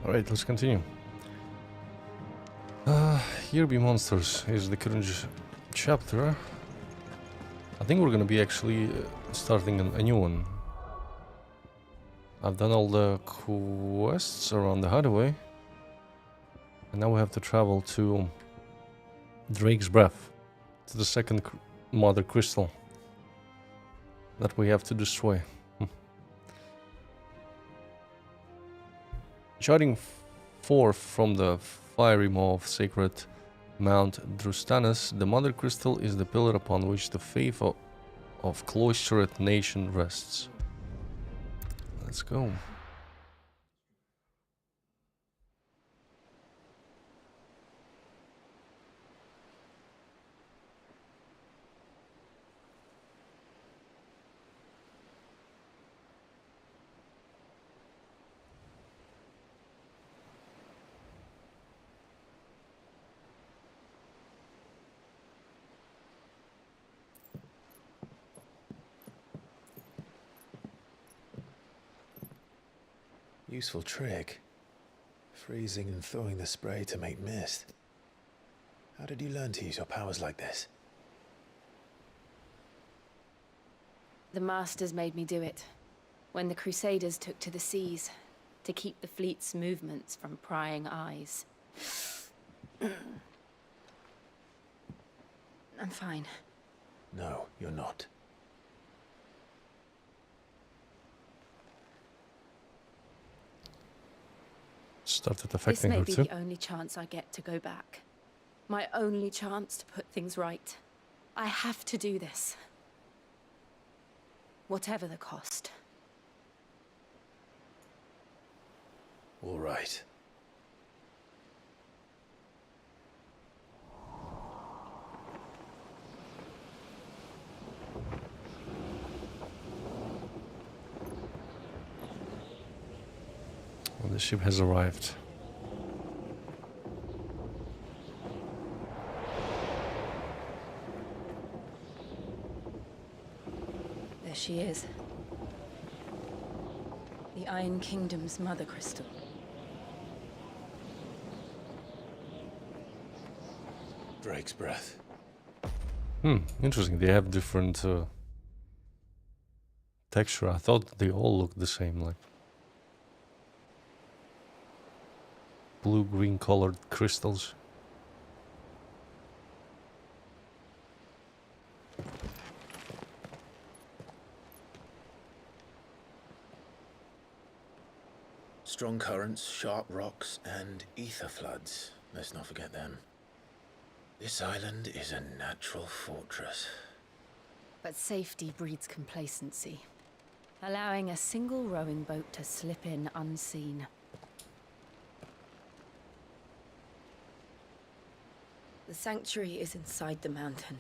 Alright, let's continue. Here be monsters is the current chapter. I think we're gonna be actually starting a new one. I've done all the quests around the hideaway. And now we have to travel to Drake's Breath. To the second mother crystal that we have to destroy. Jutting forth from the fiery maw of sacred Mount Drustanus, the mother crystal is the pillar upon which the faith of cloistered nation rests. Let's go. Useful trick. Freezing and thawing the spray to make mist. How did you learn to use your powers like this? The Masters made me do it. When the Crusaders took to the seas, to keep the fleet's movements from prying eyes. I'm fine. No, you're not. Started This affecting may her be too. the only chance I get to go back. My only chance to put things right. I have to do this. Whatever the cost. All right. Well, the ship has arrived. There she is. The Iron Kingdom's mother crystal. Drake's breath. Interesting. They have different texture. I thought they all looked the same, like blue-green colored crystals. Strong currents, sharp rocks, and ether floods. Let's not forget them. This island is a natural fortress. But safety breeds complacency, allowing a single rowing boat to slip in unseen. The sanctuary is inside the mountain.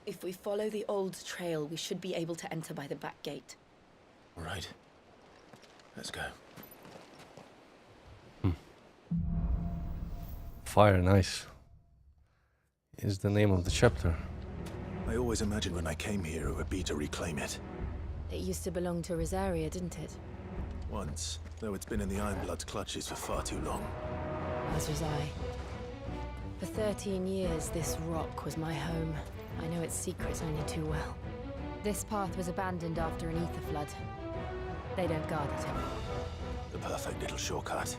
If we follow the old trail, we should be able to enter by the back gate. All right. Let's go. Fire and Ice is the name of the chapter. I always imagined when I came here it would be to reclaim it. It used to belong to Rosaria, didn't it? Once, though it's been in the Ironblood's clutches for far too long. As was I. For 13 years, this rock was my home. I know its secrets only too well. This path was abandoned after an ether flood. They don't guard it anymore. The perfect little shortcut.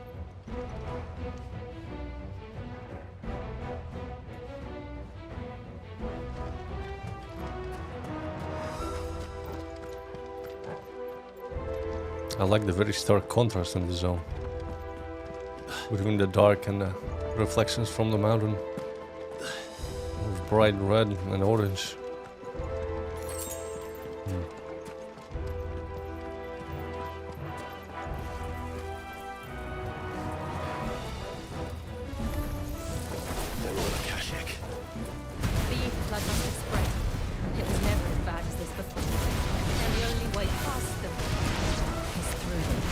I like the very stark contrast in the zone between the dark and the reflections from the mountain of bright red and orange. They're all Akashic. The ether flood must have spread. It was never as bad as this before. And the only way past them is through them.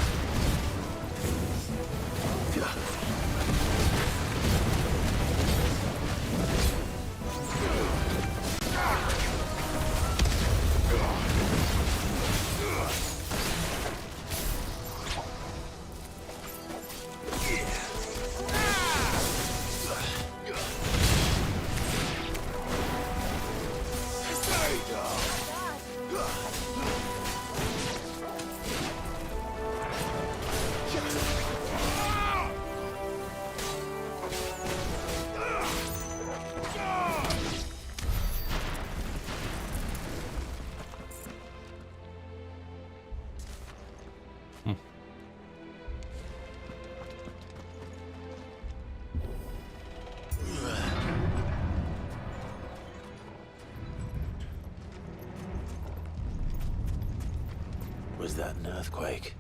earthquake.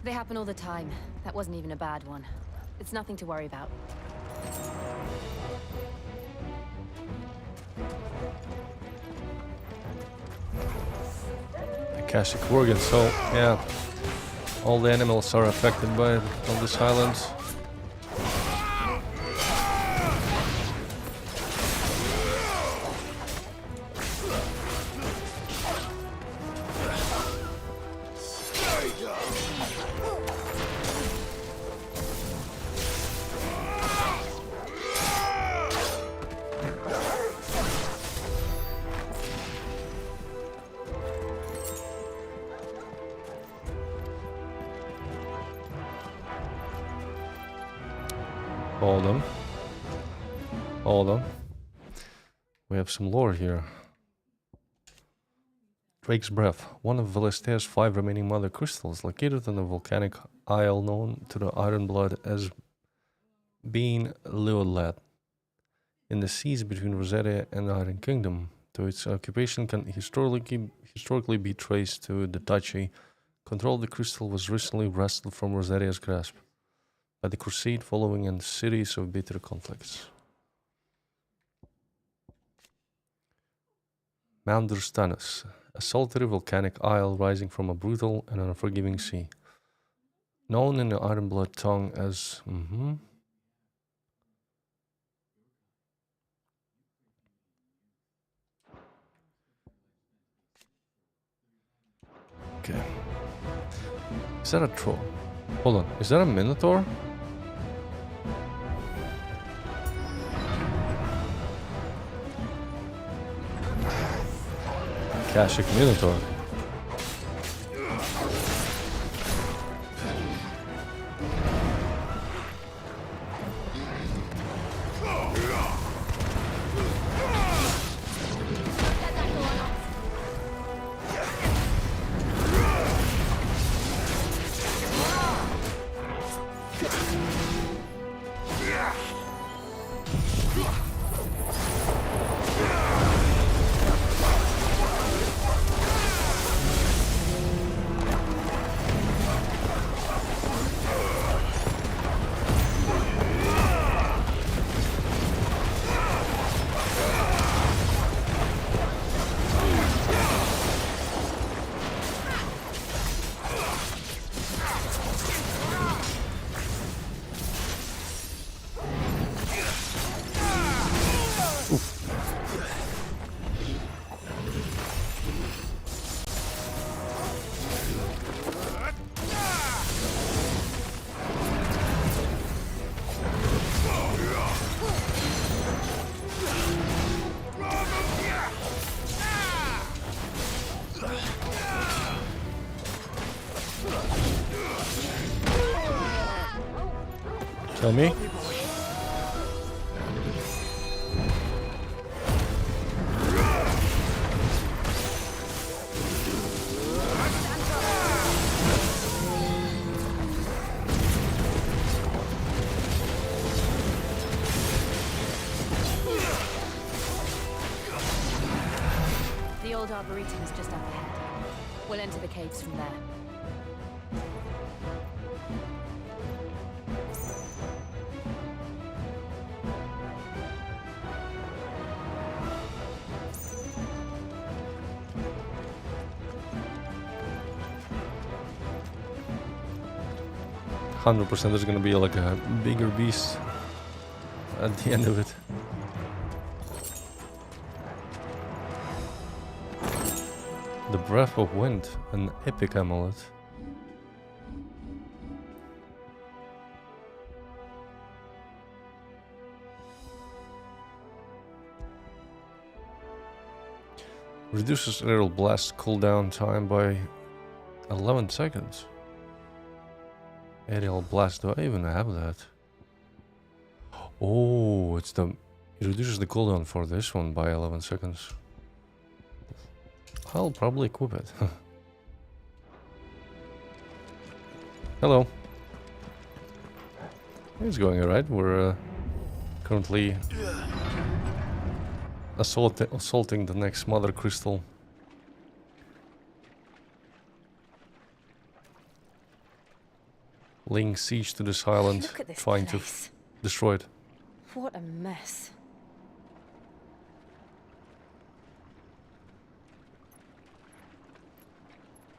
They happen all the time. That wasn't even a bad one. It's nothing to worry about. Akashic organ, so yeah. All the animals are affected by it on this island. Hold on. We have some lore here. Drake's Breath. One of Velistea's 5 remaining mother crystals, located on a volcanic isle known to the Ironblood as being Leolad, in the seas between Rosaria and the Iron Kingdom. Though its occupation can historically be traced to the Duchy, control of the crystal was recently wrested from Rosaria's grasp by the Crusade following a series of bitter conflicts. Mount Drustanus, a solitary volcanic isle rising from a brutal and unforgiving sea. Known in the Ironblood tongue as... Okay. Is that a troll? Hold on, is that a minotaur? Akashic Minotaur. Tell me. The old Arboretum is just up ahead. We'll enter the caves from there. 100% there's gonna be like a bigger beast at the end of it. The Breath of Wind, an epic amulet. Reduces aerial blast cooldown time by 11 seconds. Aerial blast, do I even have that? Oh, it reduces the cooldown for this one by 11 seconds. I'll probably equip it. Hello. It's going alright. We're currently assaulting the next mother crystal. laying siege to this island, Look at this trying place. to destroy it. What a mess.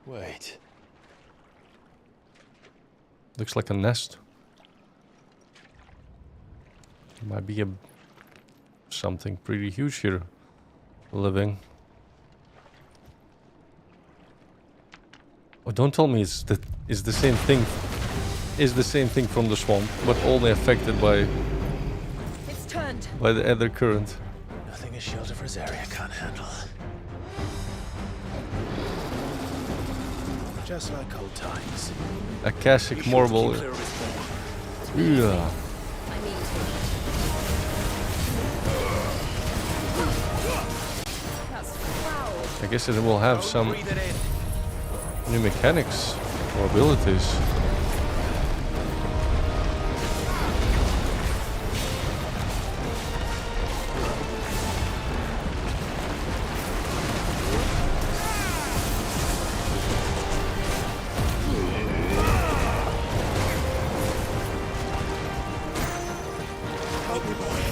Wait. Looks like a nest. Might be a something pretty huge here living. Oh, don't tell me it's the same thing. Is the same thing from the swamp, but only affected by It's turned. the other current. Nothing a shield of Rosaria can't handle. Just like old times. Akashic marble. Keep clear of his ball. Yeah. I mean to. That's foul. I guess it will have some Breathe it in. new mechanics or abilities. Help me, boy.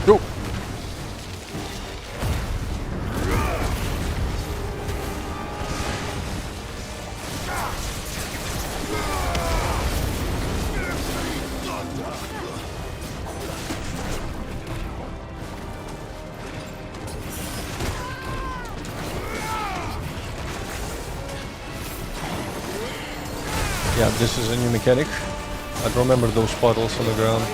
Go. Yeah, this is a new mechanic. I don't remember those puddles on the ground.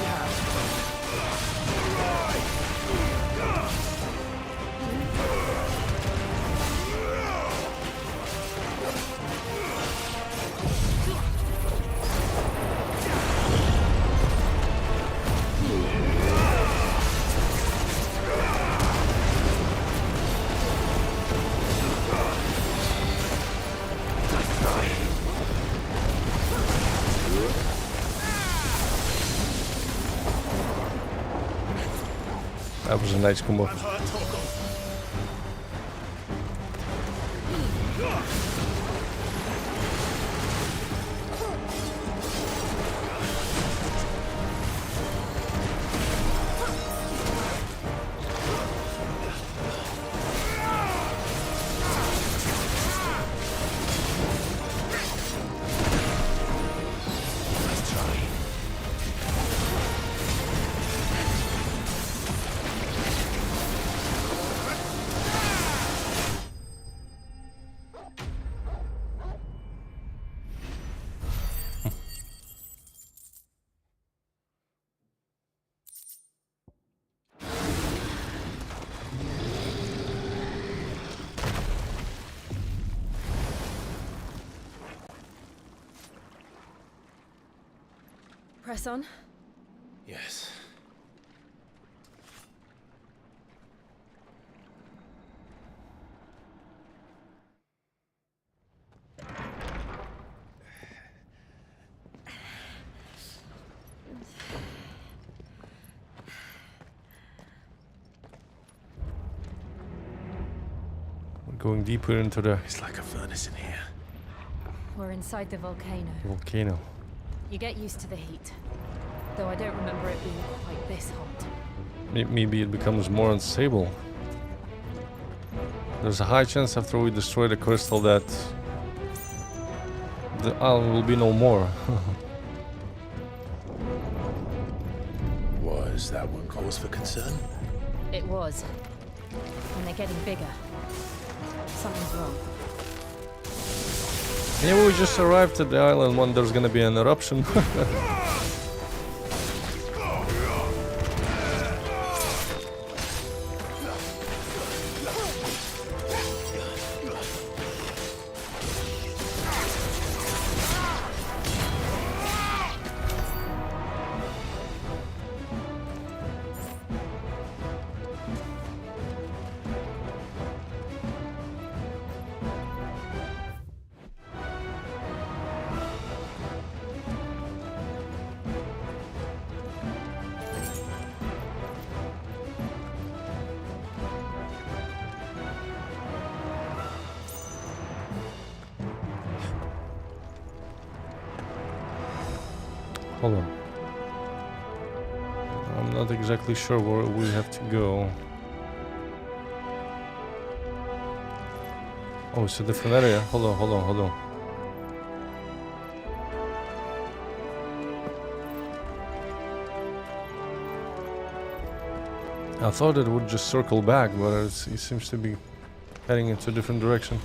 That was a nice combo. Press on. Yes. We're going deeper into the It's like a furnace in here. We're inside the volcano. volcano. You get used to the heat. Though I don't remember it being quite this hot. Maybe it becomes more unstable. There's a high chance after we destroy the crystal that the island will be no more. Was that one cause for concern? It was. And they're getting bigger. Something's wrong. Yeah, we just arrived at the island when there's gonna be an eruption. Hold on. I'm not exactly sure where we have to go. Oh, it's a different area. Hold on, hold on, hold on. I thought it would just circle back, but it seems to be heading into a different direction.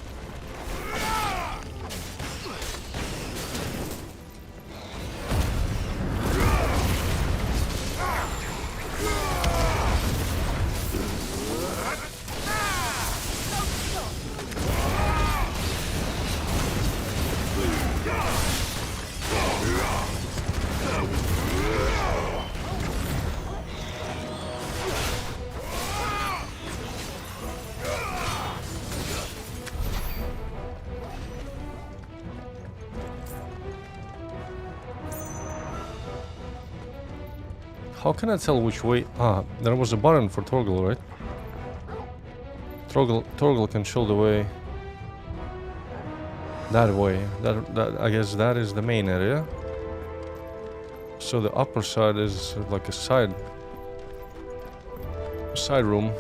How can I tell which way? Ah, there was a button for Torgal, right? Torgal can show the way. That way. That I guess that is the main area. So the upper side is like a side room.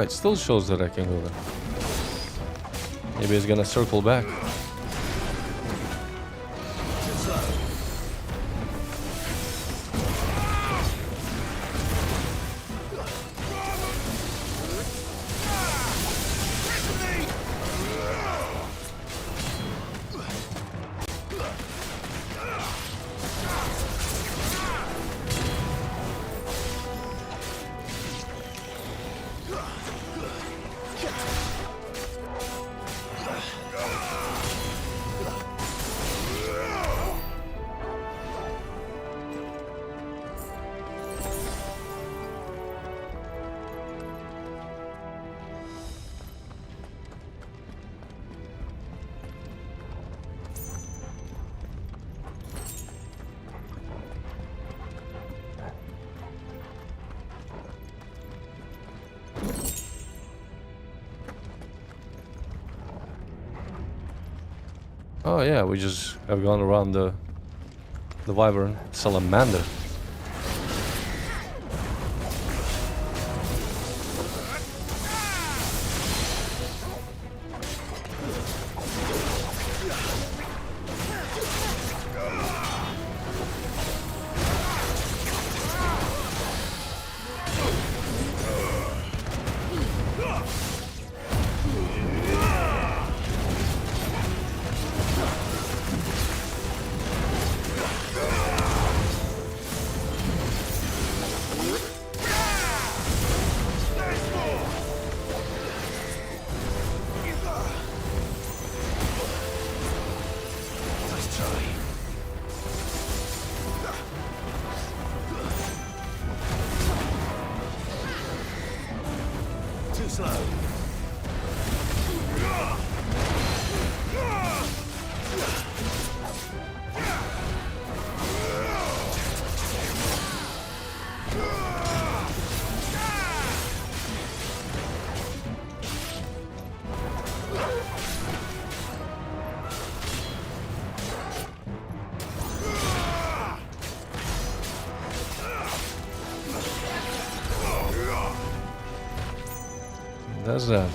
It still shows that I can go there. Maybe it's gonna circle back. Oh yeah, we just have gone around the wyvern salamander. That's that.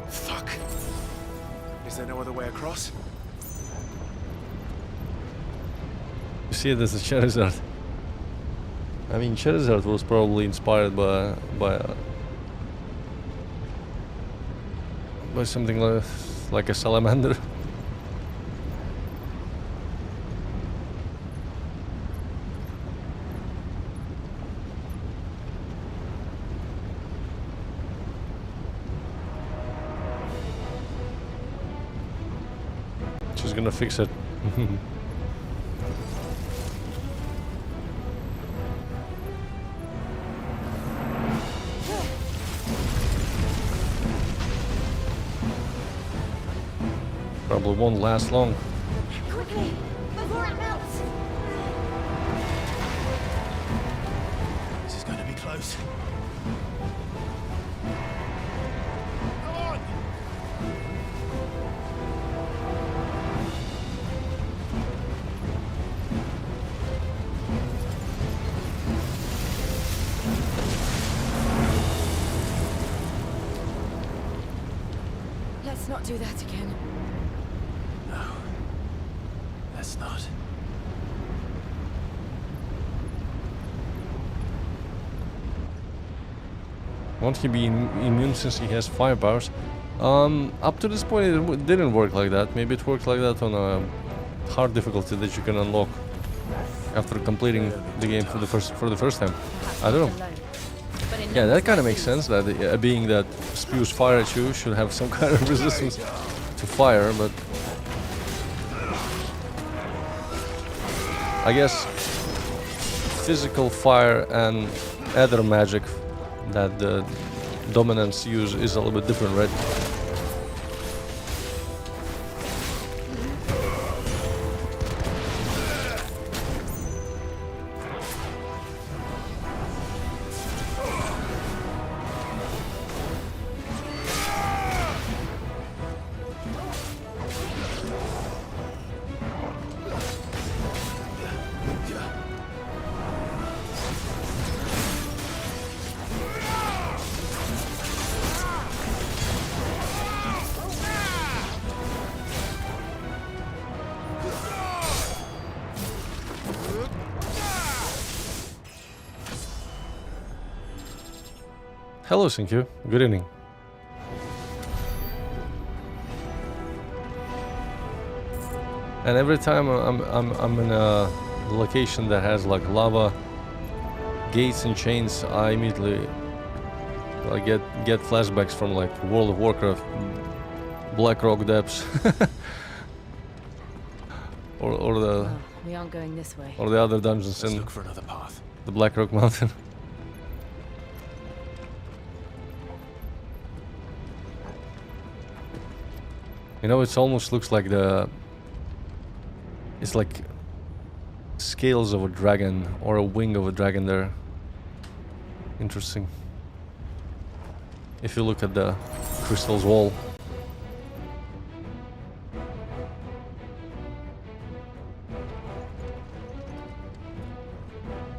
Fuck. Is there no other way across? You see it as a Charizard. I mean, Charizard was probably inspired by something like a salamander. Just gonna fix it. Probably won't last long. Quickly, before it melts! This is going to be close. Let's not do that again. No. Let's not. Won't he be immune since he has fire powers? Up to this point it didn't work like that. Maybe it worked like that on a hard difficulty that you can unlock after completing the game for the first time. I don't know. Yeah, that kind of makes sense, that a being that spews fire at you should have some kind of resistance to fire, but I guess physical fire and other magic that the dominants use is a little bit different, right? Hello, Sinkyu. Good evening. And every time I'm in a location that has like lava gates and chains, I immediately get flashbacks from like World of Warcraft, Black Rock Depths, or the Oh, we aren't going this way. or the other dungeons Let's in look for another path. the Black Rock Mountain. You know, it almost looks like it's like scales of a dragon or a wing of a dragon there. Interesting. If you look at the crystal's wall.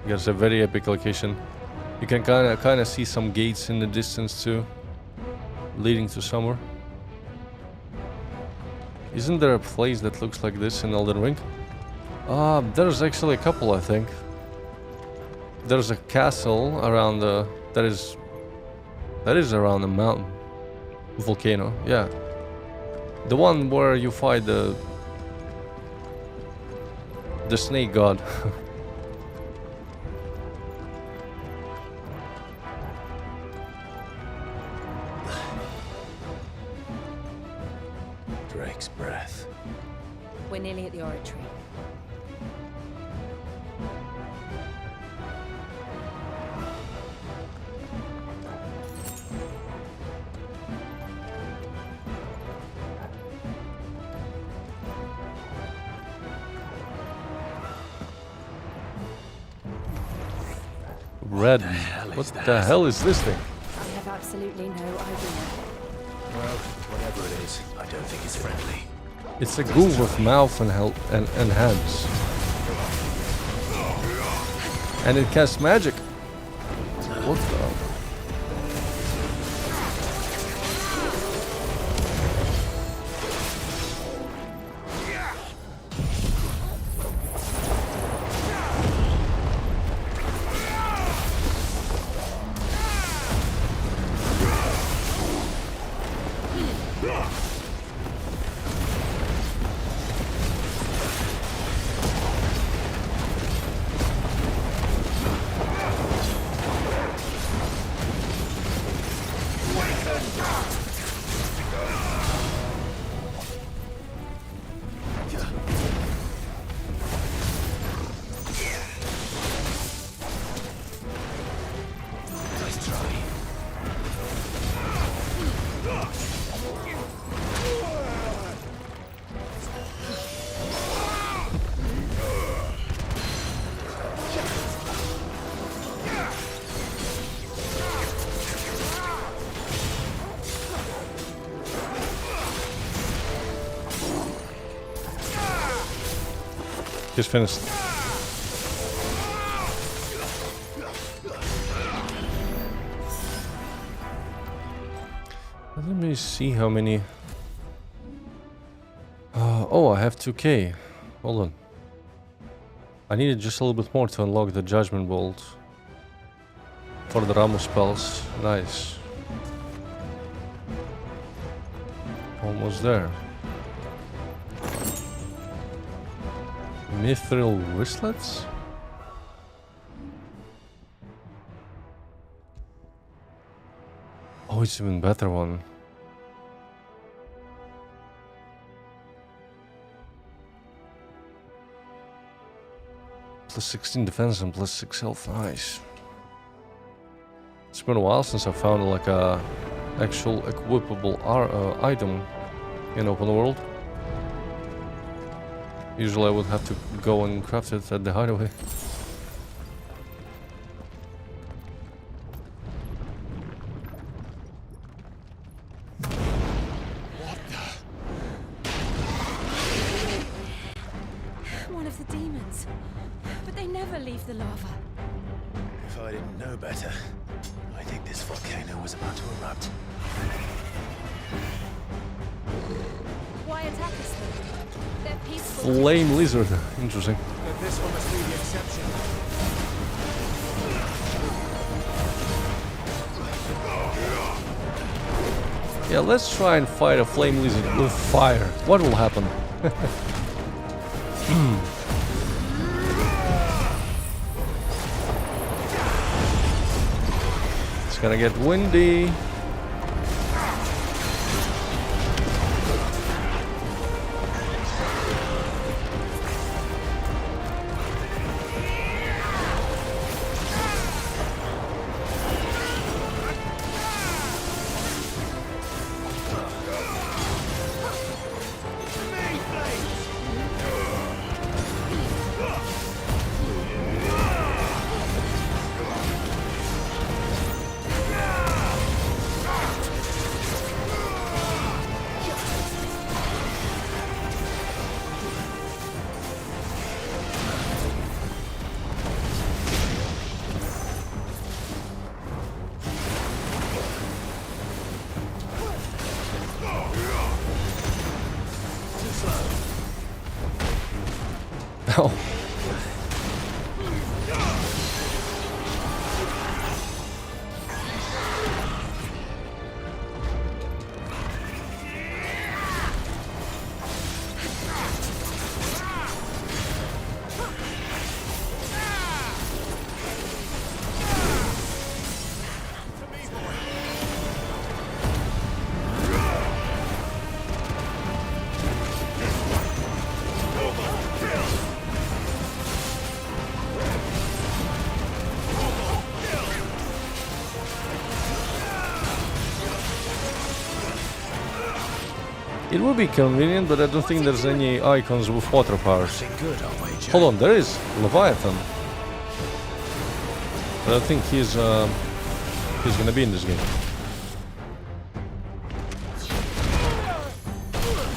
It's a very epic location. You can kind of see some gates in the distance too, leading to somewhere. Isn't there a place that looks like this in Elden Ring? There's actually a couple, I think. There's a castle around that is around the mountain volcano. Yeah, the one where you fight the snake god. Drake's breath. We're nearly at the oratory. Red. hell is What that? the hell is this thing? I have absolutely no idea. Well, whatever it is, I don't think it's friendly. It's a ghoul with mouth and hands. And it casts magic. What the? Nice try. He's finished. Let me see how many... oh, I have 2k. Hold on. I needed just a little bit more to unlock the Judgment Bolt. For the Ramos spells. Nice. Almost there. Mithril wristlets? Oh, it's even better one. Plus 16 defense and plus 6 health. Nice. It's been a while since I found like a actual equipable item in open world. Usually I would have to go and craft it at the hideaway. One of the demons. But they never leave the lava. If I didn't know better, I think this volcano was about to erupt. Why attack us then? They're peaceful. Flame lizard. Interesting. But this one must be the exception. Yeah, let's try and fight a flame lizard with fire. What will happen? It's gonna get windy. Oh. It would be convenient, but I don't think there's any icons with water powers. Good, I'll wager. Hold on, there is Leviathan. But I think he's gonna be in this game.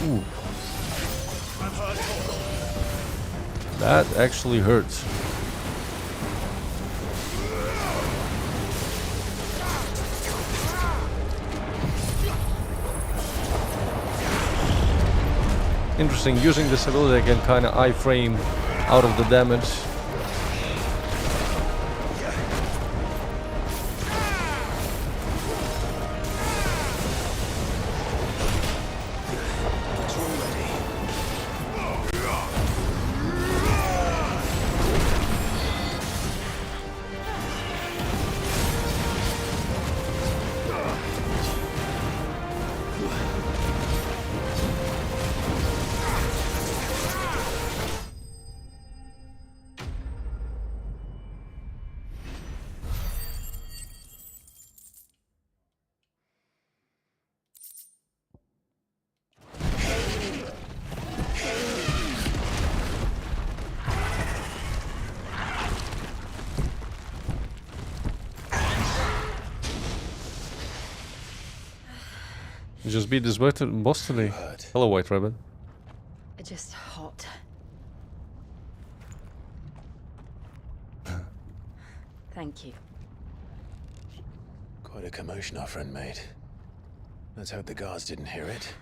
Ooh. That actually hurts. Interesting, using this ability I can kind of iframe out of the damage. You just beat this boss today. Hello, White Rabbit. Just hot. Thank you. Quite a commotion our friend made. Let's hope the guards didn't hear it.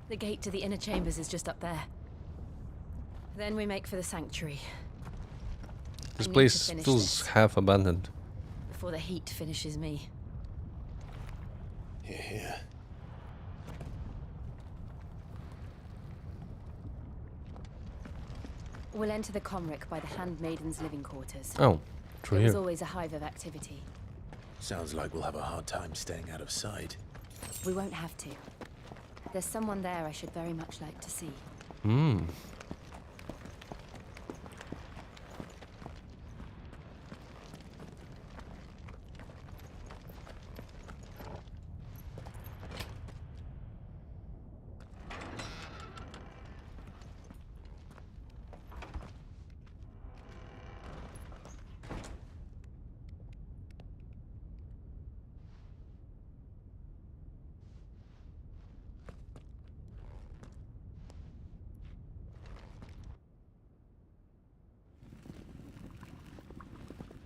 The gate to the inner chambers is just up there. Then we make for the sanctuary. This I need place to finish feels this half abandoned. before the heat finishes me. Here, here. We'll enter the Comric by the Handmaiden's living quarters. Oh, through It was here. always a hive of activity. Sounds like we'll have a hard time staying out of sight. We won't have to. There's someone there I should very much like to see. Hmm.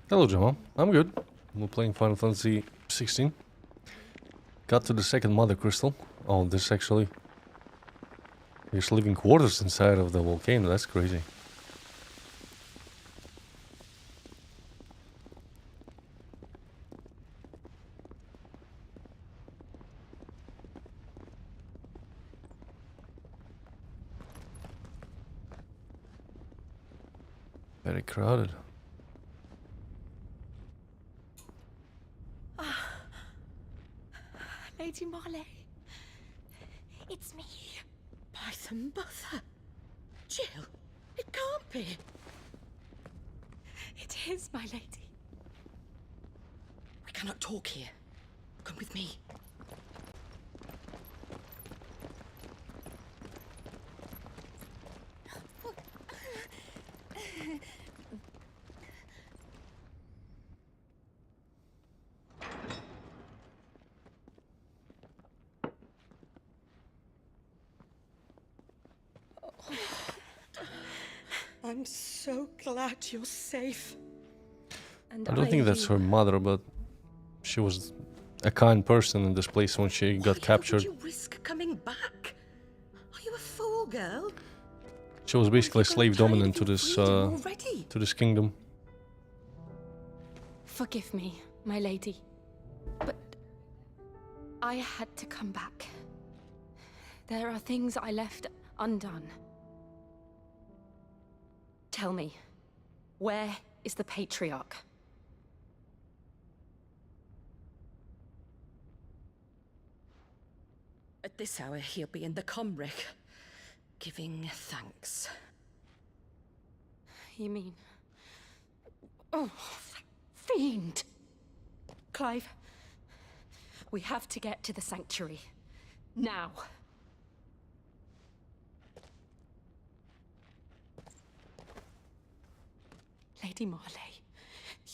Hello, Jamal. I'm good. We're playing Final Fantasy 16. Got to the second Mother Crystal. Oh, this actually... There's living quarters inside of the volcano. That's crazy. Very crowded. Lady Marley. It's me. By the mother. Jill, it can't be. It is, my lady. We cannot talk here. Come with me. I'm so glad you're safe. And I don't think that's her mother, but she was a kind person in this place when she got captured. Would you risk coming back? Are you a fool, girl? She was basically You've slave got dominant tired to of this your freedom already. to this kingdom. Forgive me, my lady. But I had to come back. There are things I left undone. Tell me, where is the Patriarch? At this hour, he'll be in the Comric, giving thanks. You mean... Oh, that fiend! Clive, we have to get to the sanctuary. Now. Lady Marley,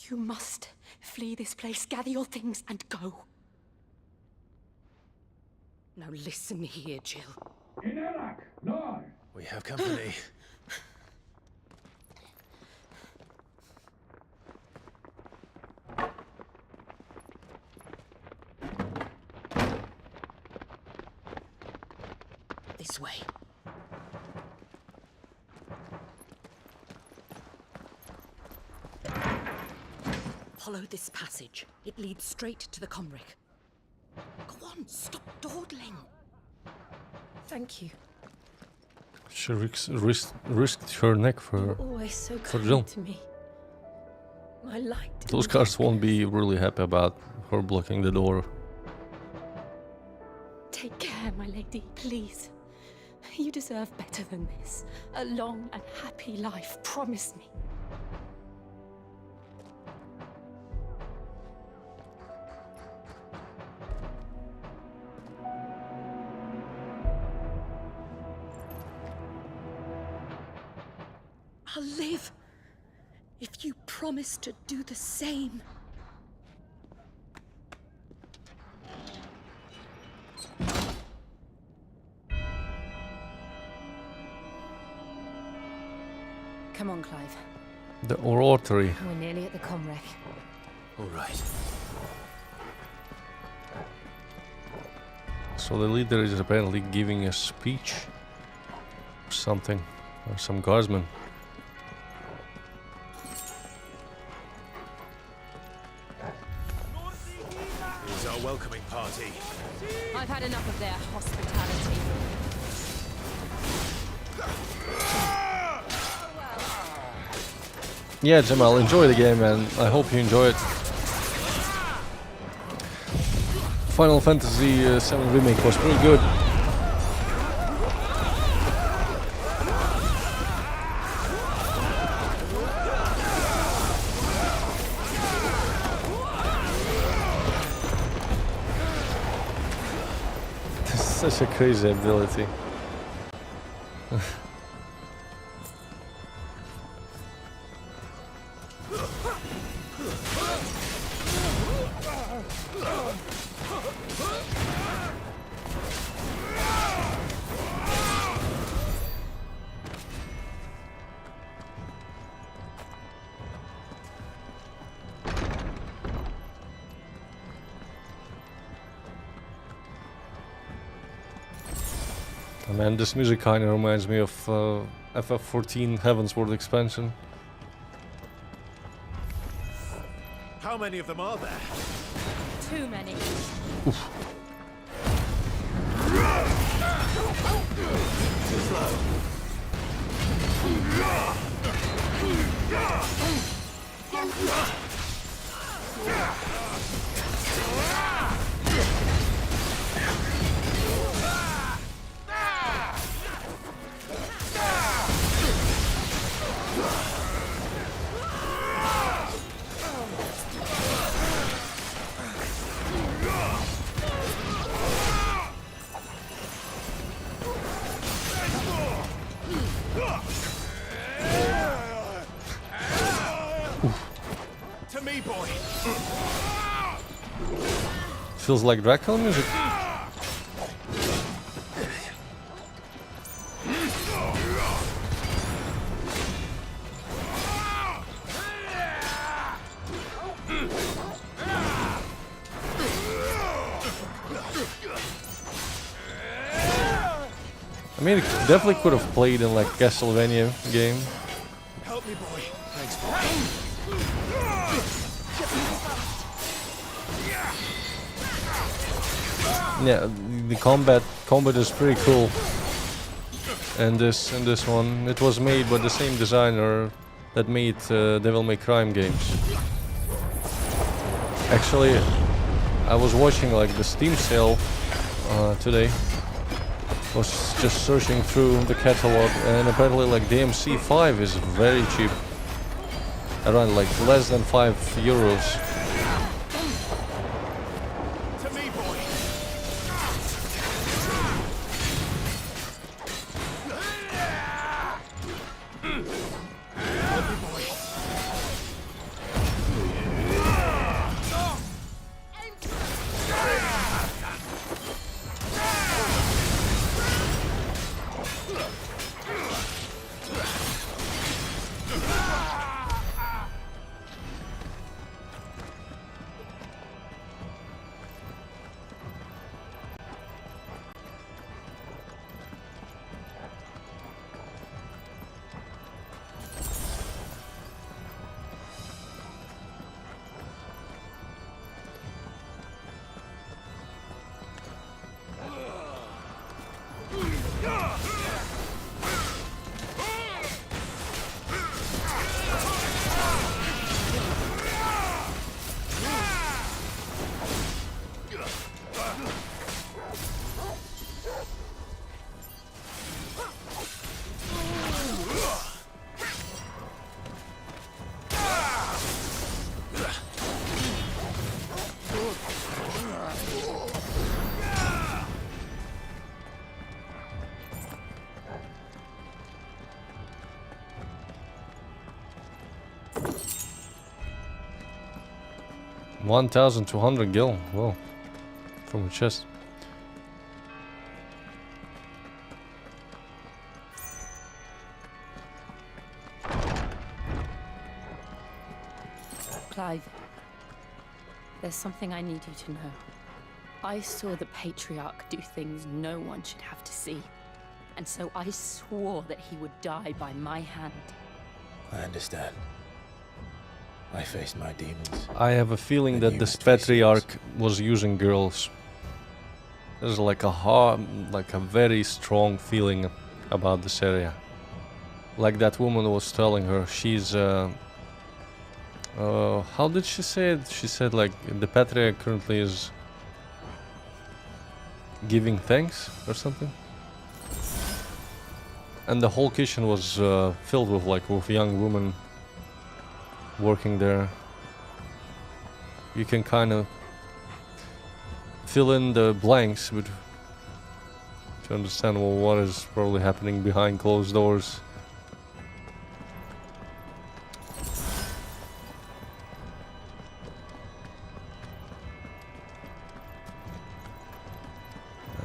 you must flee this place, gather your things, and go. Now listen here, Jill. We have company. This way. Follow this passage. It leads straight to the Comric. Go on, stop dawdling. Thank you. She risked her neck You were for... always so Jill. kind to me. My light. Those guards won't be really happy about her blocking the door. Take care, my lady, please. You deserve better than this. A long and happy life, promise me. I'll live if you promise to do the same. Come on, Clive. The oratory. We're nearly at the comwreck. All right. So the leader is apparently giving a speech. Or something. Or some guardsman. Here's our welcoming party. I've had enough of their hospitality. Yeah, Jamal, enjoy the game, and I hope you enjoy it. Final Fantasy VII Remake was pretty good. This is such a crazy ability. Oh man, this music kinda reminds me of FF14 Heavensward expansion. How many of them are there? Too many. To me, boy. Feels like Dracula music. I mean, it definitely could have played in like Castlevania game. Help me, boy. Thanks, boy. Yeah, the combat is pretty cool. And this one, it was made by the same designer that made Devil May Cry games. Actually, I was watching like the Steam sale today. Was just searching through the catalog, and apparently like DMC 5 is very cheap. Around like less than €5. To me, boy. Help me, boy. 1,200 gil. Whoa. From a chest. Clive, there's something I need you to know. I saw the Patriarch do things no one should have to see. And so I swore that he would die by my hand. I understand. I faced my demons. I have a feeling And that you this must face yours. patriarch was using girls. There's like a very strong feeling about this area. Like that woman was telling her, she's how did she say it? She said like the patriarch currently is giving thanks or something. And the whole kitchen was filled with with young women working there. You can kind of fill in the blanks to understand what is probably happening behind closed doors.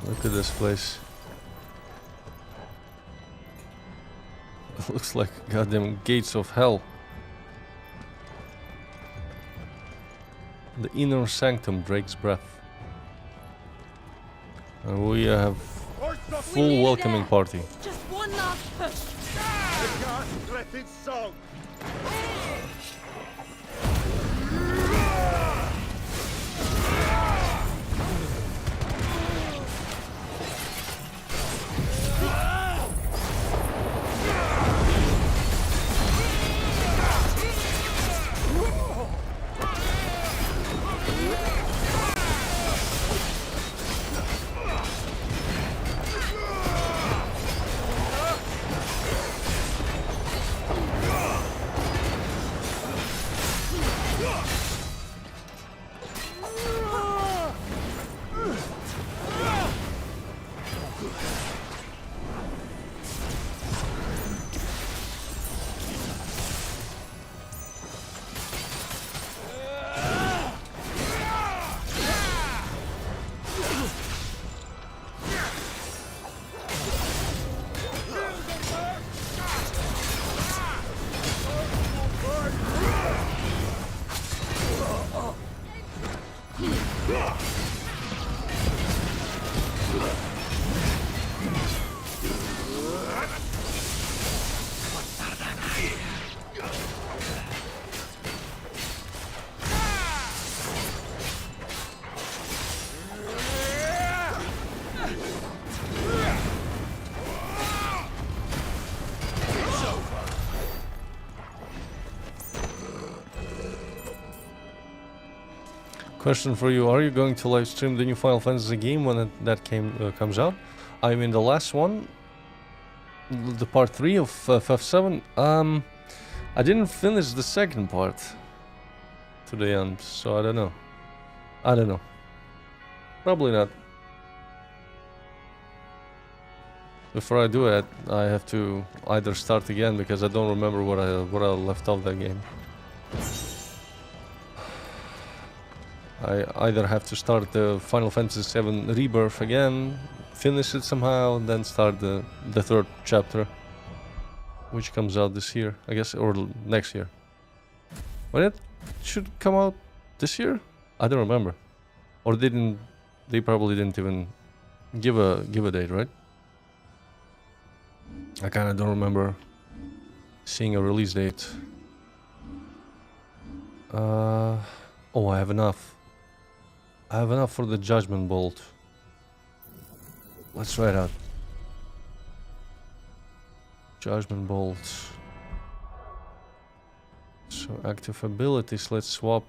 Look at this place. It looks like goddamn gates of hell. The inner sanctum, Drake's breath. And we have full welcoming party. Just one last push. You can't let it song. Question for you: are you going to live stream the new Final Fantasy game when that comes out? I mean, the last one, the part 3 of FF7. I didn't finish the second part to the end, so I don't know. I don't know. Probably not. Before I do it, I have to either start again because I don't remember what I left off that game. I either have to start the Final Fantasy VII Rebirth again, finish it somehow, and then start the third chapter, which comes out this year, I guess, or next year. When it should come out this year? I don't remember. Or they probably didn't even give a date, right? I kind of don't remember seeing a release date. Oh, I have enough. I have enough for the Judgment Bolt. Let's try it out. Judgment Bolt. So active abilities, let's swap.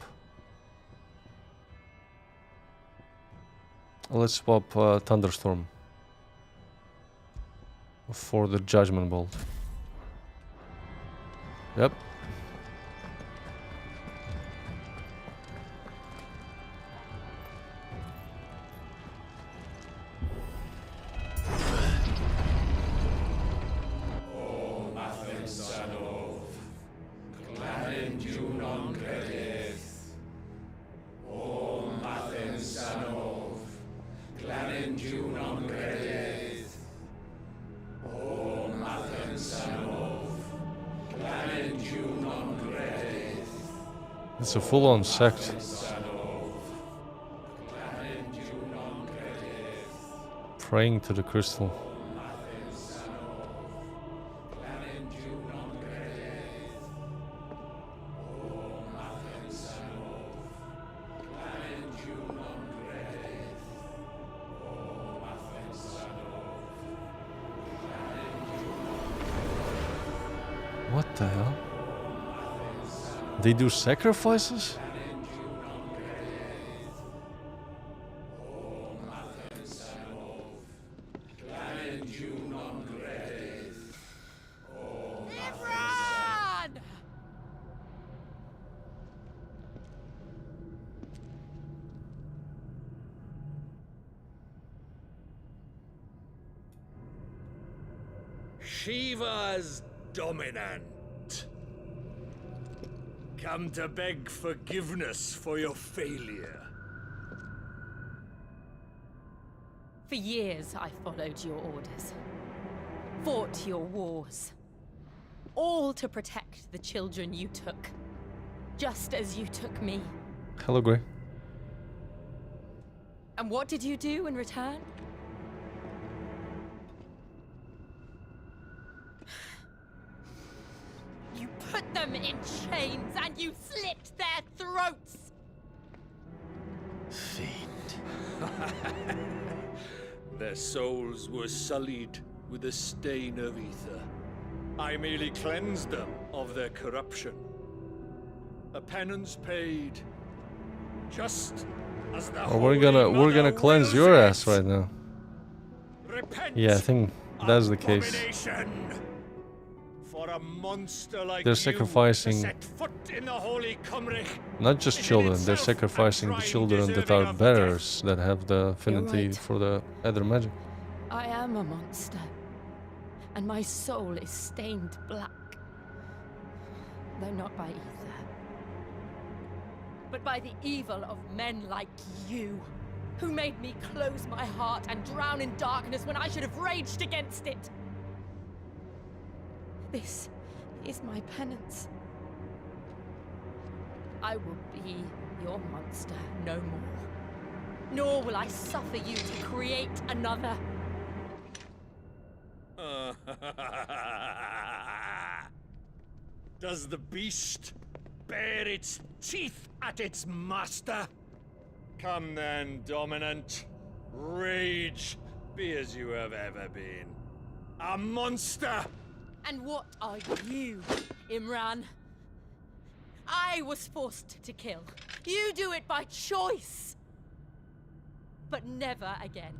Let's swap Thunderstorm for the Judgment Bolt. Yep. It's a full-on sect. Praying to the crystal. What the hell? They do sacrifices? Shiva's dominant. Come to beg forgiveness for your failure. For years, I followed your orders, fought your wars, all to protect the children you took, just as you took me. Hello, Grey. And what did you do in return? You put them in chains and you slit their throats! Fiend. Their souls were sullied with a stain of ether. I merely cleansed them of their corruption. A penance paid, just as the Oh, we're gonna cleanse your ass right now. Repent Yeah, I think that's the case. abomination. For a monster like They're you sacrificing to set foot in the holy Cymric not just is in children, they're itself a sacrificing the crime children that deserving are of bearers, that have the affinity right. for the other magic. I am a monster, and my soul is stained black. Though not by ether, but by the evil of men like you, who made me close my heart and drown in darkness when I should have raged against it. This is my penance. I will be your monster no more. Nor will I suffer you to create another. Does the beast bare its teeth at its master? Come then, dominant. Rage, be as you have ever been. A monster! And what are you, Imran? I was forced to kill. You do it by choice. But never again.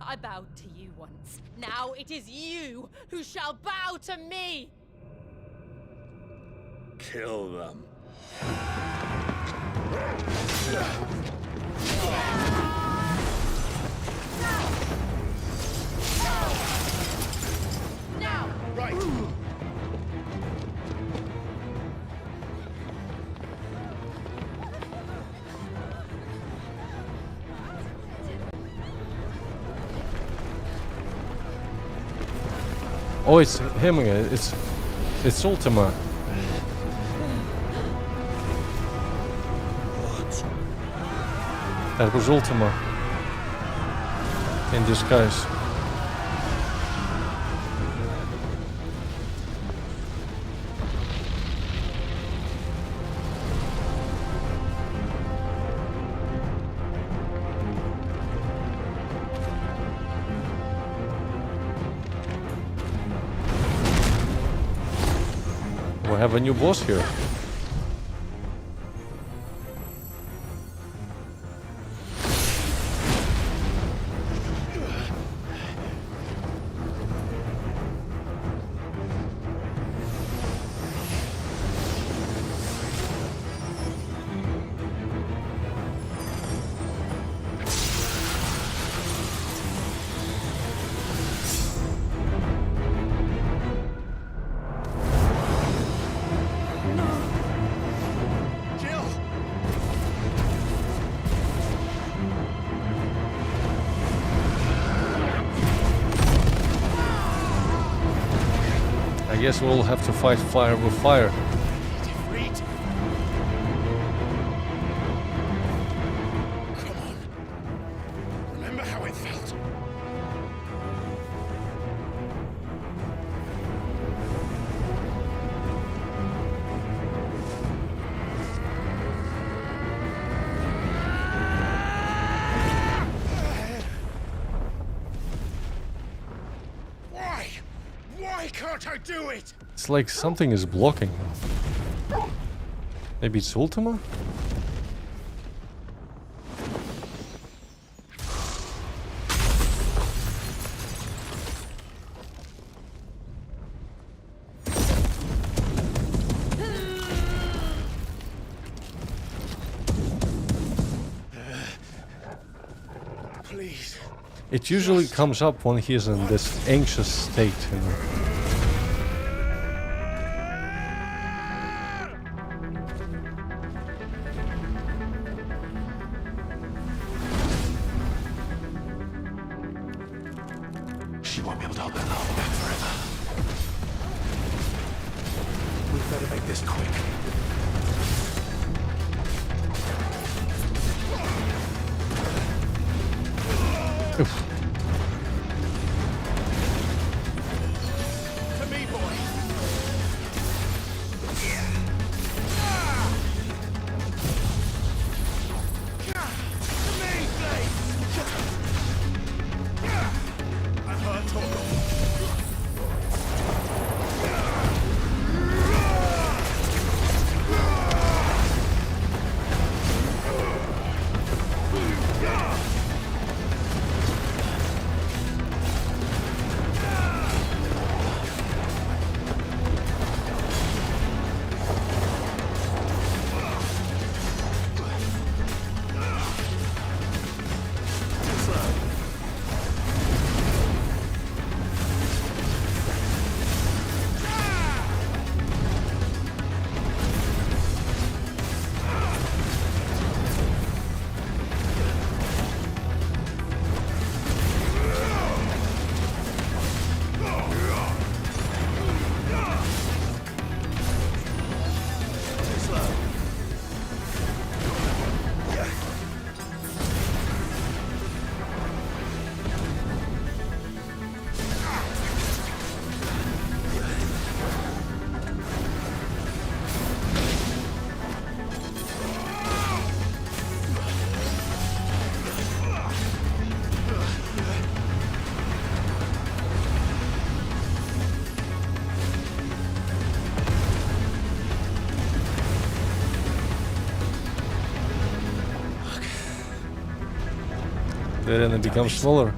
I bowed to you once. Now it is you who shall bow to me! Kill them. Now! Right. Oh, it's him again. It's Ultima. That was Ultima in disguise. We have a new boss here. I guess we'll have to fight fire with fire. how it felt. Why? Why can't I do it? It's like something is blocking. Maybe it's Ultima? Please. It usually comes up when he's in this anxious state, you know. She won't be able to hold that lava back forever. We'd better make this quick. Oof. To me, boy. To me, please. I've heard talk of. Then it becomes smaller.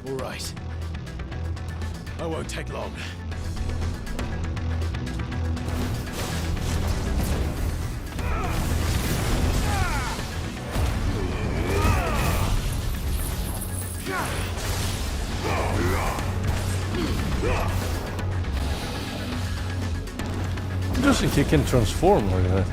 All right. I won't take long. Interesting, he can transform like that.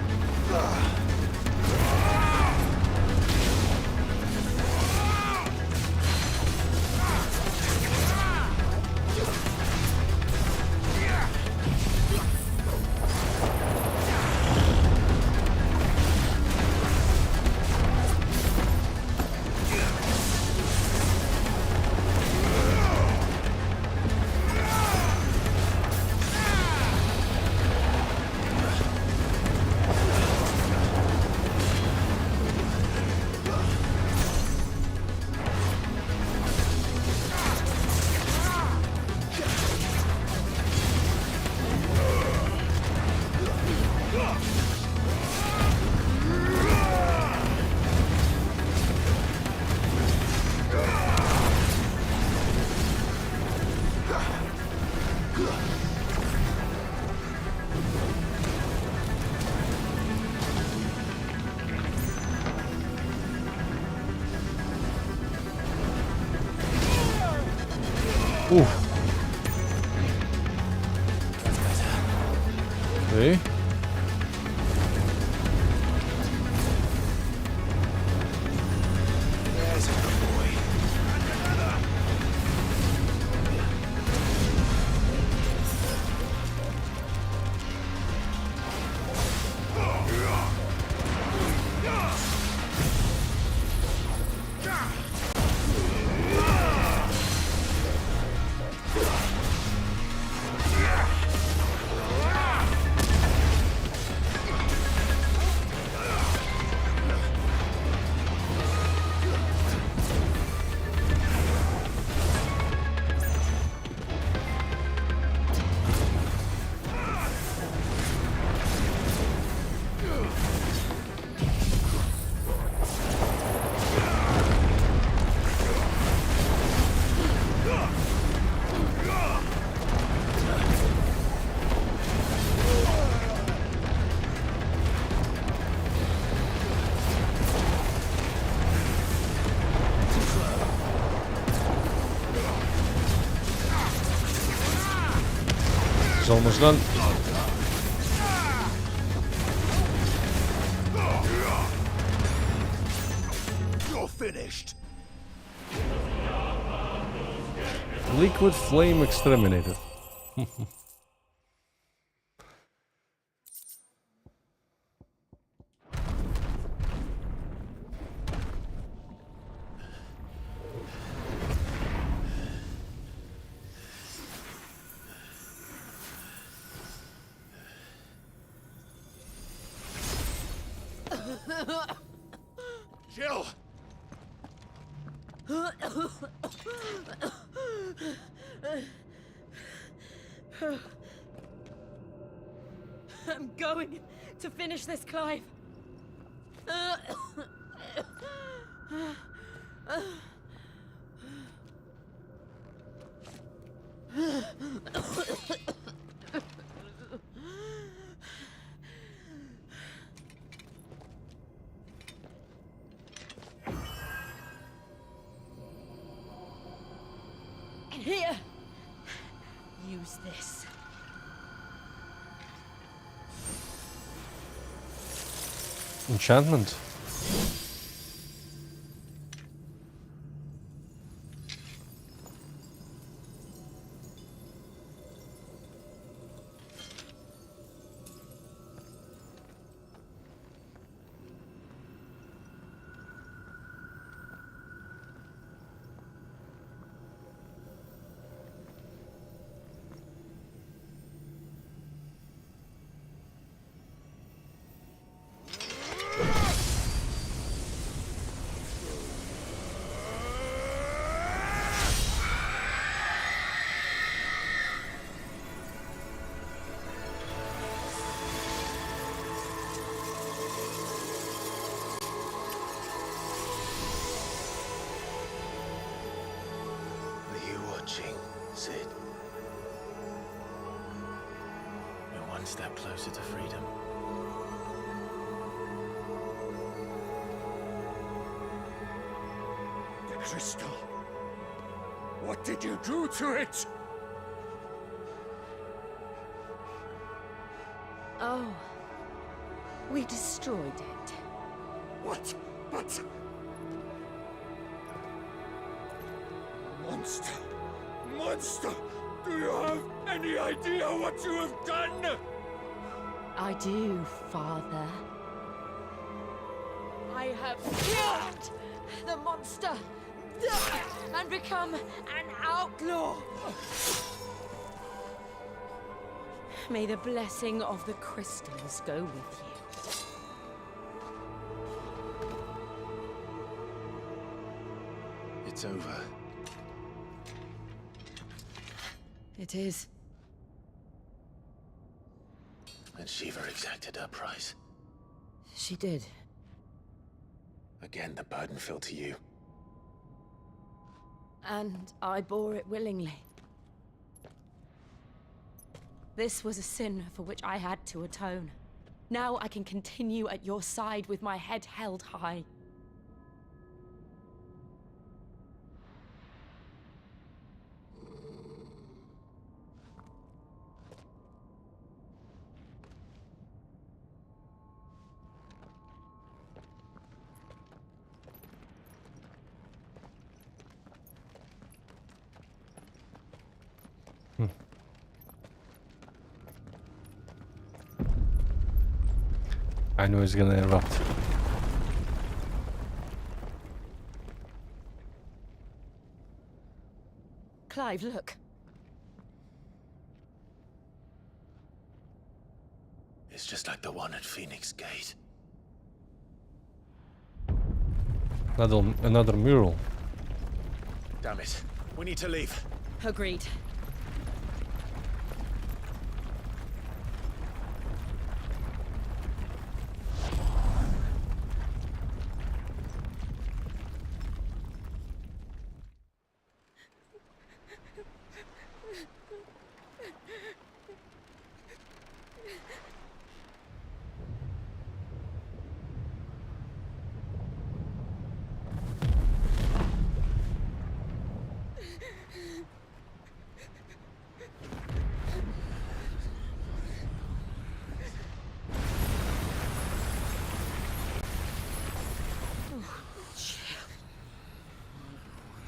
Ooh. Okay. There's a almost done. You're finished. Liquid flame exterminated. Jill! I'm going to finish this, Clive. Here. Use this. Enchantment. Sid. We're one step closer to freedom. The crystal. What did you do to it? Oh. We destroyed it. What? But... Monster! Monster! Do you have any idea what you have done? I do, Father. I have killed the monster and become an outlaw. May the blessing of the crystals go with you. It's over. It is. And Shiva exacted her price. She did. Again, the burden fell to you. And I bore it willingly. This was a sin for which I had to atone. Now I can continue at your side with my head held high. I know it's gonna erupt. Clive, look. It's just like the one at Phoenix Gate. Another mural. Damn it. We need to leave. Agreed.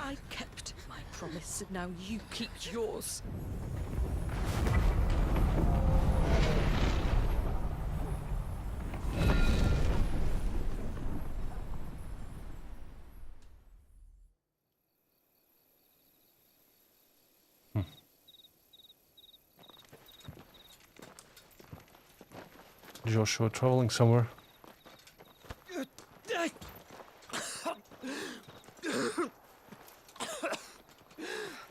I kept my promise, and now you keep yours. Joshua traveling somewhere.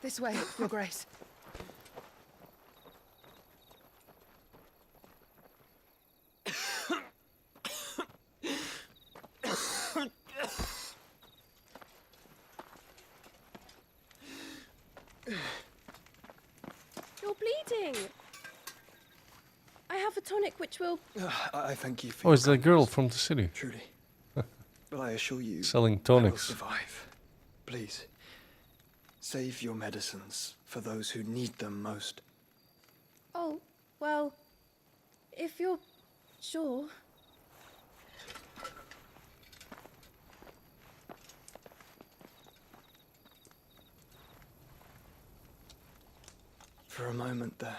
This way, Your Grace. You're bleeding. I have a tonic which will... I thank you for Oh, your it's that girl kindness, from the city. truly. But I assure you, Selling I will tonics. survive. Please, save your medicines for those who need them most. Oh, well, if you're sure. For a moment there,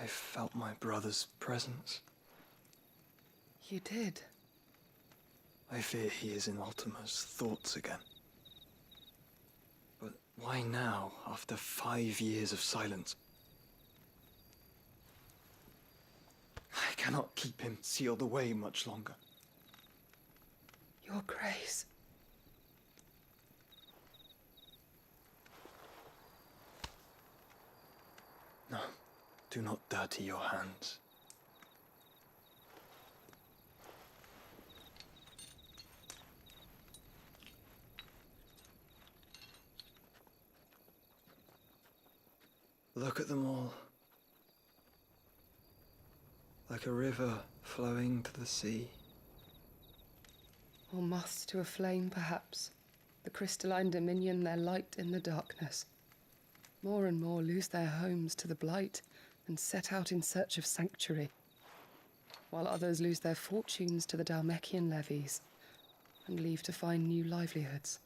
I felt my brother's presence. You did. I fear he is in Ultima's thoughts again. But why now, after 5 years of silence? I cannot keep him sealed away much longer. Your Grace. No, do not dirty your hands. Look at them all. Like a river flowing to the sea. Or moths to a flame, perhaps. The crystalline dominion, their light in the darkness. More and more lose their homes to the blight and set out in search of sanctuary, while others lose their fortunes to the Dhalmekian levies and leave to find new livelihoods.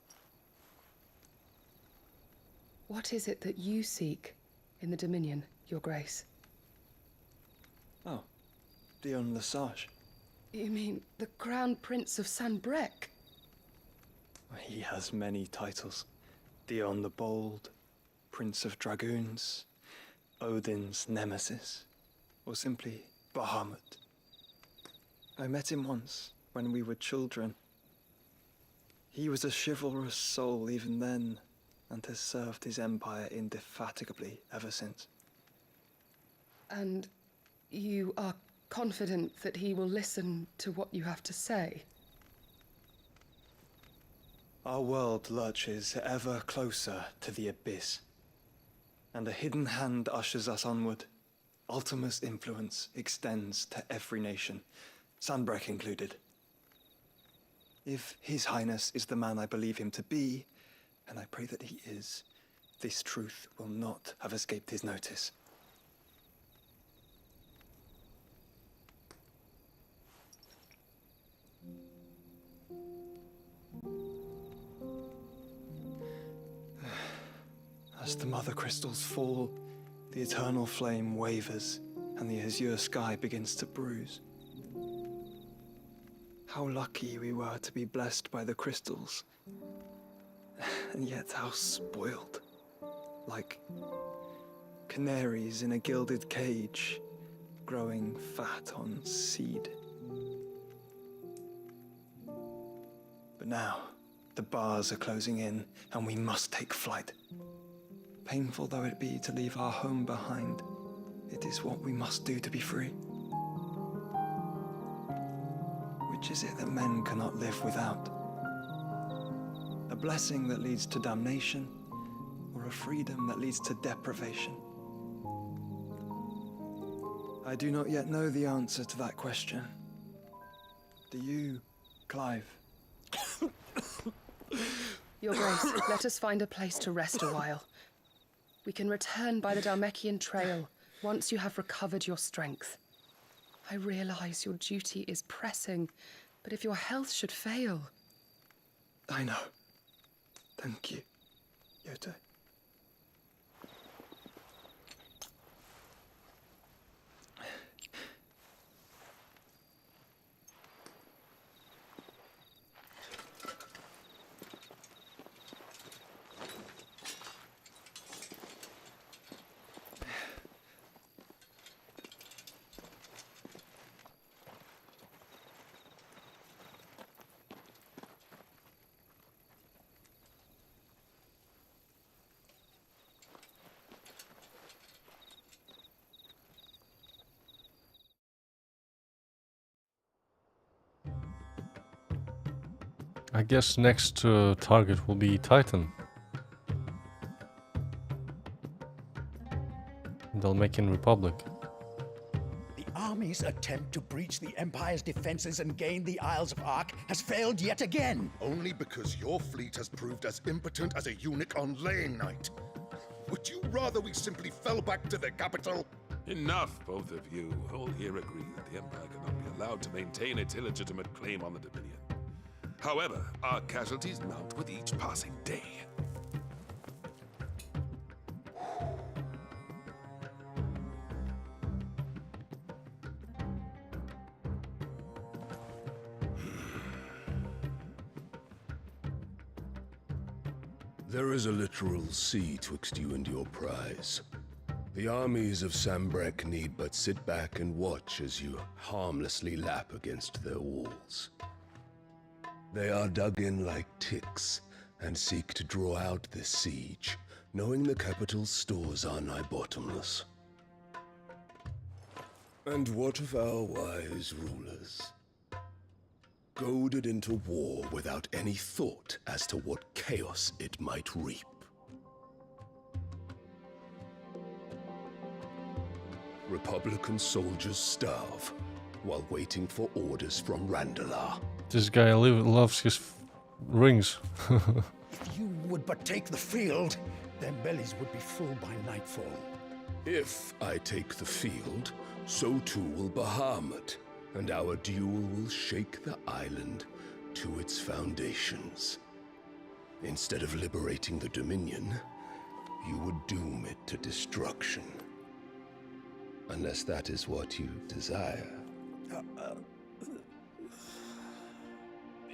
What is it that you seek in the Dominion, Your Grace? Oh, Dion Lesage. You mean the Crown Prince of Sanbrec? He has many titles. Dion the Bold, Prince of Dragoons, Odin's Nemesis, or simply Bahamut. I met him once, when we were children. He was a chivalrous soul even then, and has served his empire indefatigably ever since. And you are confident that he will listen to what you have to say? Our world lurches ever closer to the abyss, and a hidden hand ushers us onward. Ultima's influence extends to every nation, Sanbrec included. If His Highness is the man I believe him to be, and I pray that he is, this truth will not have escaped his notice. As the mother crystals fall, the eternal flame wavers, and the azure sky begins to bruise. How lucky we were to be blessed by the crystals, and yet how spoiled. Like canaries in a gilded cage, growing fat on seed. But now, the bars are closing in, and we must take flight. Painful though it be to leave our home behind, it is what we must do to be free. Which is it that men cannot live without? A blessing that leads to damnation, or a freedom that leads to deprivation? I do not yet know the answer to that question. Do you, Clive? Your Grace, let us find a place to rest a while. We can return by the Dhalmekian trail once you have recovered your strength. I realize your duty is pressing, but if your health should fail... I know. Thank you, Yote. I guess next target will be Titan. They'll make in Republic. The army's attempt to breach the Empire's defenses and gain the Isles of Ark has failed yet again. Only because your fleet has proved as impotent as a eunuch on laying night. Would you rather we simply fell back to the capital? Enough, both of you. All here agree that the Empire cannot be allowed to maintain its illegitimate claim on the Dominion. However, our casualties mount with each passing day. There is a literal sea twixt you and your prize. The armies of Sambrek need but sit back and watch as you harmlessly lap against their walls. They are dug in like ticks and seek to draw out this siege, knowing the capital's stores are nigh bottomless. And what of our wise rulers? Goaded into war without any thought as to what chaos it might reap. Republican soldiers starve while waiting for orders from Randalar. This guy loves his rings. If you would but take the field, their bellies would be full by nightfall. If I take the field, so too will Bahamut, and our duel will shake the island to its foundations. Instead of liberating the Dominion, you would doom it to destruction. Unless that is what you desire.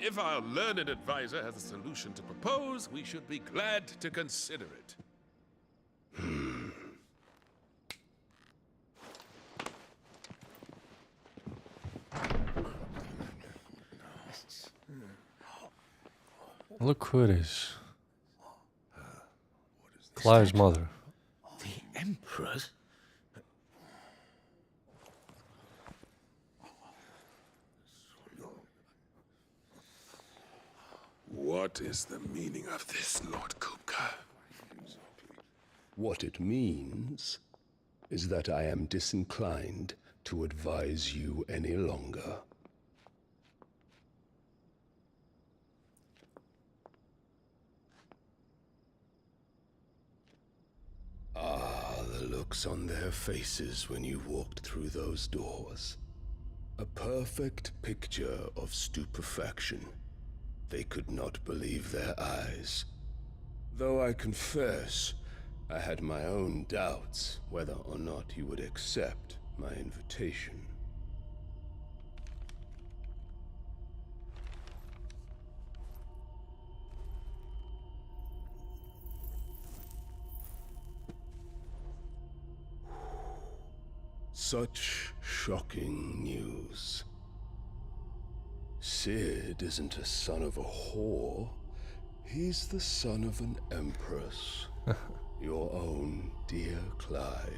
If our learned advisor has a solution to propose, we should be glad to consider it. Look who it is. Clive's mother. The Emperor's? What is the meaning of this, Lord Kupka? What it means is that I am disinclined to advise you any longer. Ah, the looks on their faces when you walked through those doors. A perfect picture of stupefaction. They could not believe their eyes. Though I confess, I had my own doubts whether or not you would accept my invitation. Such shocking news. Sid isn't a son of a whore. He's the son of an empress. Your own dear Clive.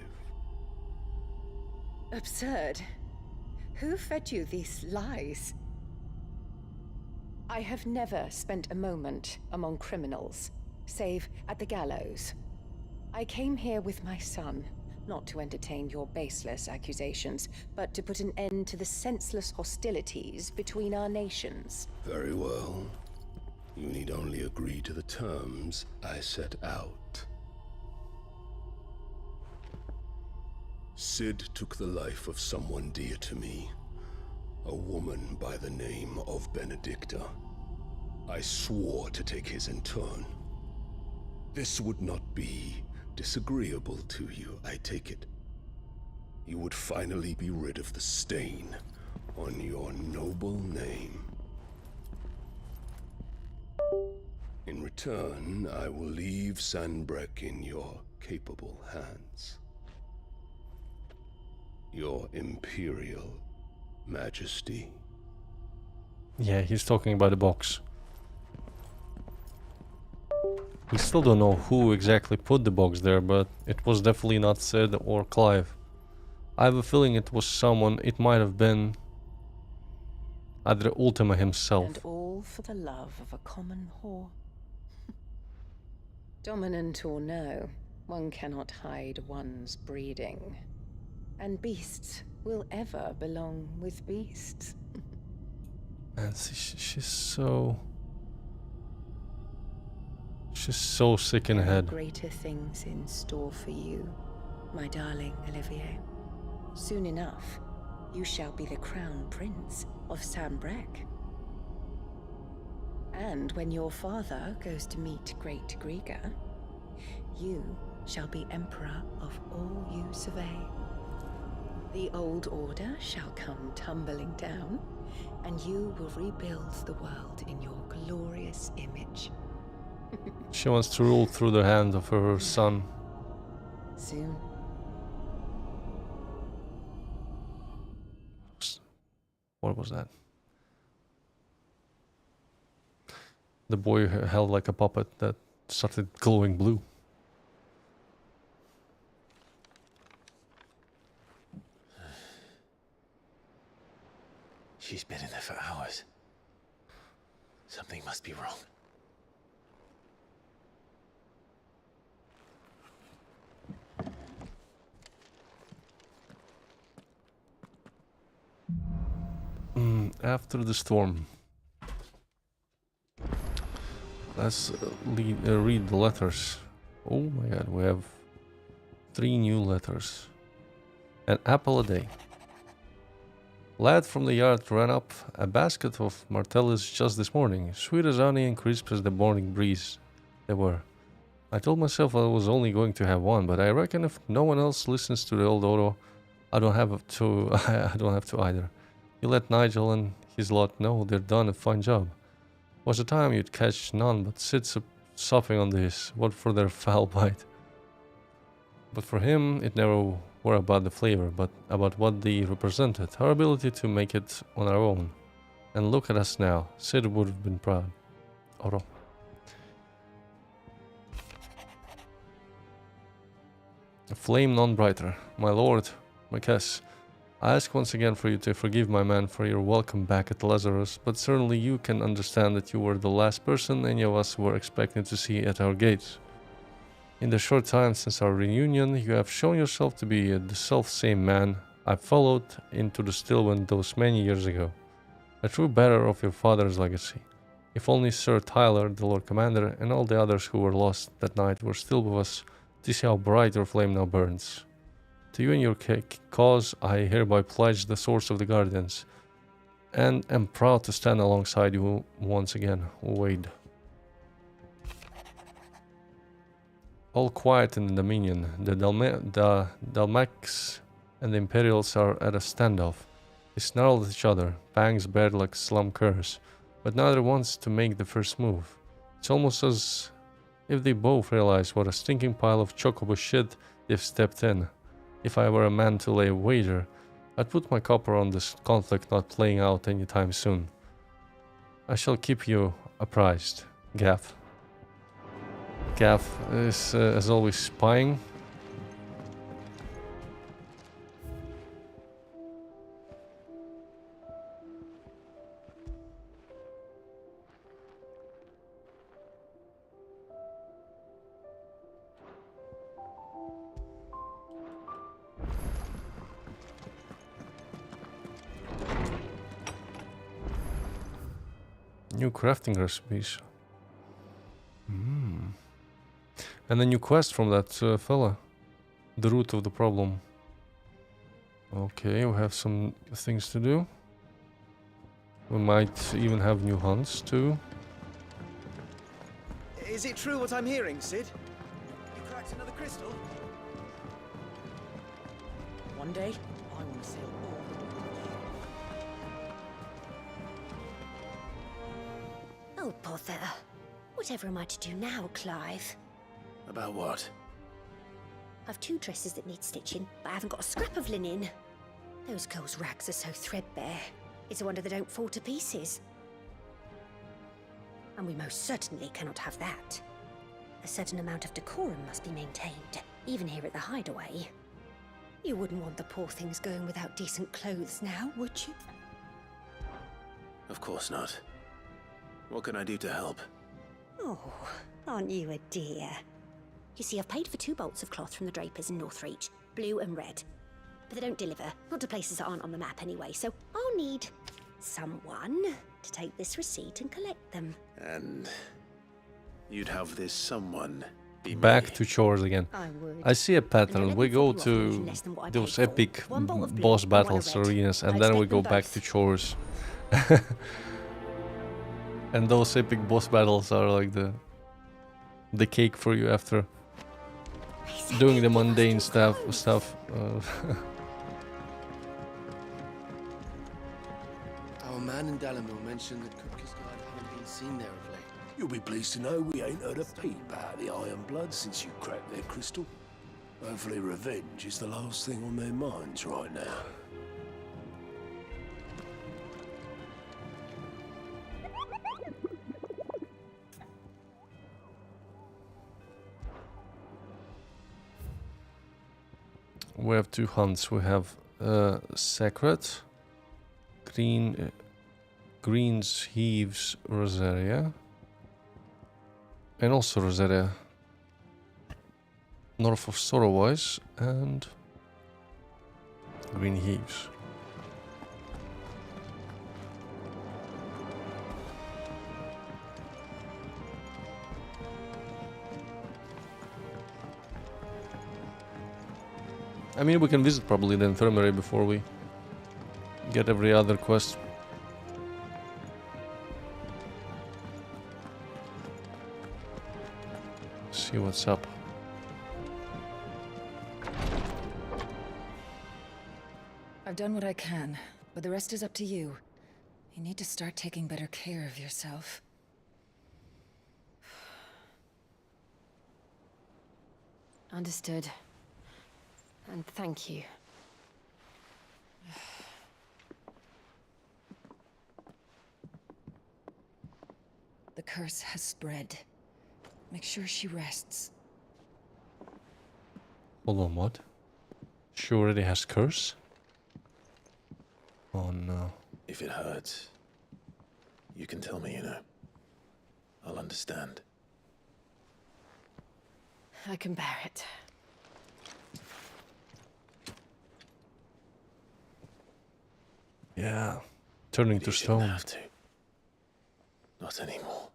Absurd. Who fed you these lies? I have never spent a moment among criminals, save at the gallows. I came here with my son, not to entertain your baseless accusations, but to put an end to the senseless hostilities between our nations. Very well. You need only agree to the terms I set out. Sid took the life of someone dear to me, a woman by the name of Benedicta. I swore to take his in turn, This would not be disagreeable to you, I take it. You would finally be rid of the stain on your noble name. In return, I will leave Sanbreque in your capable hands. Your Imperial Majesty. Yeah, he's talking about the box. We still don't know who exactly put the box there, but it was definitely not Sid or Clive. I have a feeling it was someone, it might have been either Ultima himself. And all for the love of a common whore. Dominant or no, one cannot hide one's breeding. And beasts will ever belong with beasts. And she's so sick in the head. Greater things in store for you, my darling Olivier. Soon enough, you shall be the crown prince of Sanbreque. And when your father goes to meet Great Griga, you shall be emperor of all you survey. The old order shall come tumbling down, and you will rebuild the world in your glorious image. She wants to rule through the hand of her son. Soon. What was that? The boy held like a puppet that started glowing blue. She's been in there for hours. Something must be wrong. After the storm. Let's read the letters. Oh my god, we have 3 new letters. An apple a day. Lad from the yard ran up a basket of martellas just this morning, sweet as honey and crisp as the morning breeze they were. I told myself I was only going to have one, but I reckon if no one else listens to the old Odo, I don't have to either. You let Nigel and his lot know they're done a fine job. Was a time you'd catch none but sit supping on this, what for their foul bite. But for him, it never were about the flavor, but about what they represented, our ability to make it on our own. And look at us now, Sid would have been proud. Odo. A flame none brighter. My lord, my Cass, I ask once again for you to forgive my man for your welcome back at Lazarus, but certainly you can understand that you were the last person any of us were expecting to see at our gates. In the short time since our reunion, you have shown yourself to be the self-same man I followed into the Stillwind those many years ago. A true bearer of your father's legacy. If only Sir Tyler, the Lord Commander, and all the others who were lost that night were still with us, to see how bright your flame now burns. To you and your cause, I hereby pledge the swords of the Guardians, and am proud to stand alongside you once again, Wade. All quiet in the Dominion. The Dalmacs and the Imperials are at a standoff. They snarl at each other, fangs bared like slum curs, but neither wants to make the first move. It's almost as if they both realize what a stinking pile of chocobo shit they've stepped in. If I were a man to lay a wager, I'd put my copper on this conflict not playing out anytime soon. I shall keep you apprised, Gaff. Gaff is, as always, spying. New crafting recipes. And a new quest from that fella. The root of the problem. Okay, we have some things to do. We might even have new hunts too. Is it true what I'm hearing, Sid? That's another crystal. One day, I want to sail all the way. Oh, bother. Whatever am I to do now, Clive? About what? I've 2 dresses that need stitching, but I haven't got a scrap of linen. Those girls' rags are so threadbare. It's a wonder they don't fall to pieces. And we most certainly cannot have that. A certain amount of decorum must be maintained, even here at the Hideaway. You wouldn't want the poor things going without decent clothes now, would you? Of course not. What can I do to help? Oh, aren't you a dear? You see, I've paid for 2 bolts of cloth from the drapers in Northreach, blue and red. But they don't deliver, not to places that aren't on the map anyway, so I'll need someone to take this receipt and collect them. And you'd have this someone be Back me. to chores again. I would. I see a pattern. And We go don't let me fall off to less than what I those paid for. epic 1 bolt of blue boss and 1 of battles red. arenas, and I then we expect go them back both. to chores. And those epic boss battles are like the cake for you after doing the mundane stuff. Our man in Dalamil mentioned that Kupka's guard haven't been seen there of late. You'll be pleased to know we ain't heard a peep about the Iron Blood since you cracked their crystal. Hopefully revenge is the last thing on their minds right now. We have 2 hunts. We have Sacred, Greens Heaves Rosaria, and also Rosaria north of Sorrowwise and Green Heaves. I mean, we can visit probably the infirmary before we get every other quest. See what's up. I've done what I can, but the rest is up to you. You need to start taking better care of yourself. Understood. And thank you. The curse has spread. Make sure she rests. Hold on, what? She already has curse? Oh no. If it hurts, you can tell me, you know. I'll understand. I can bear it. Yeah. Turning to You shouldn't stone. have to. Not anymore.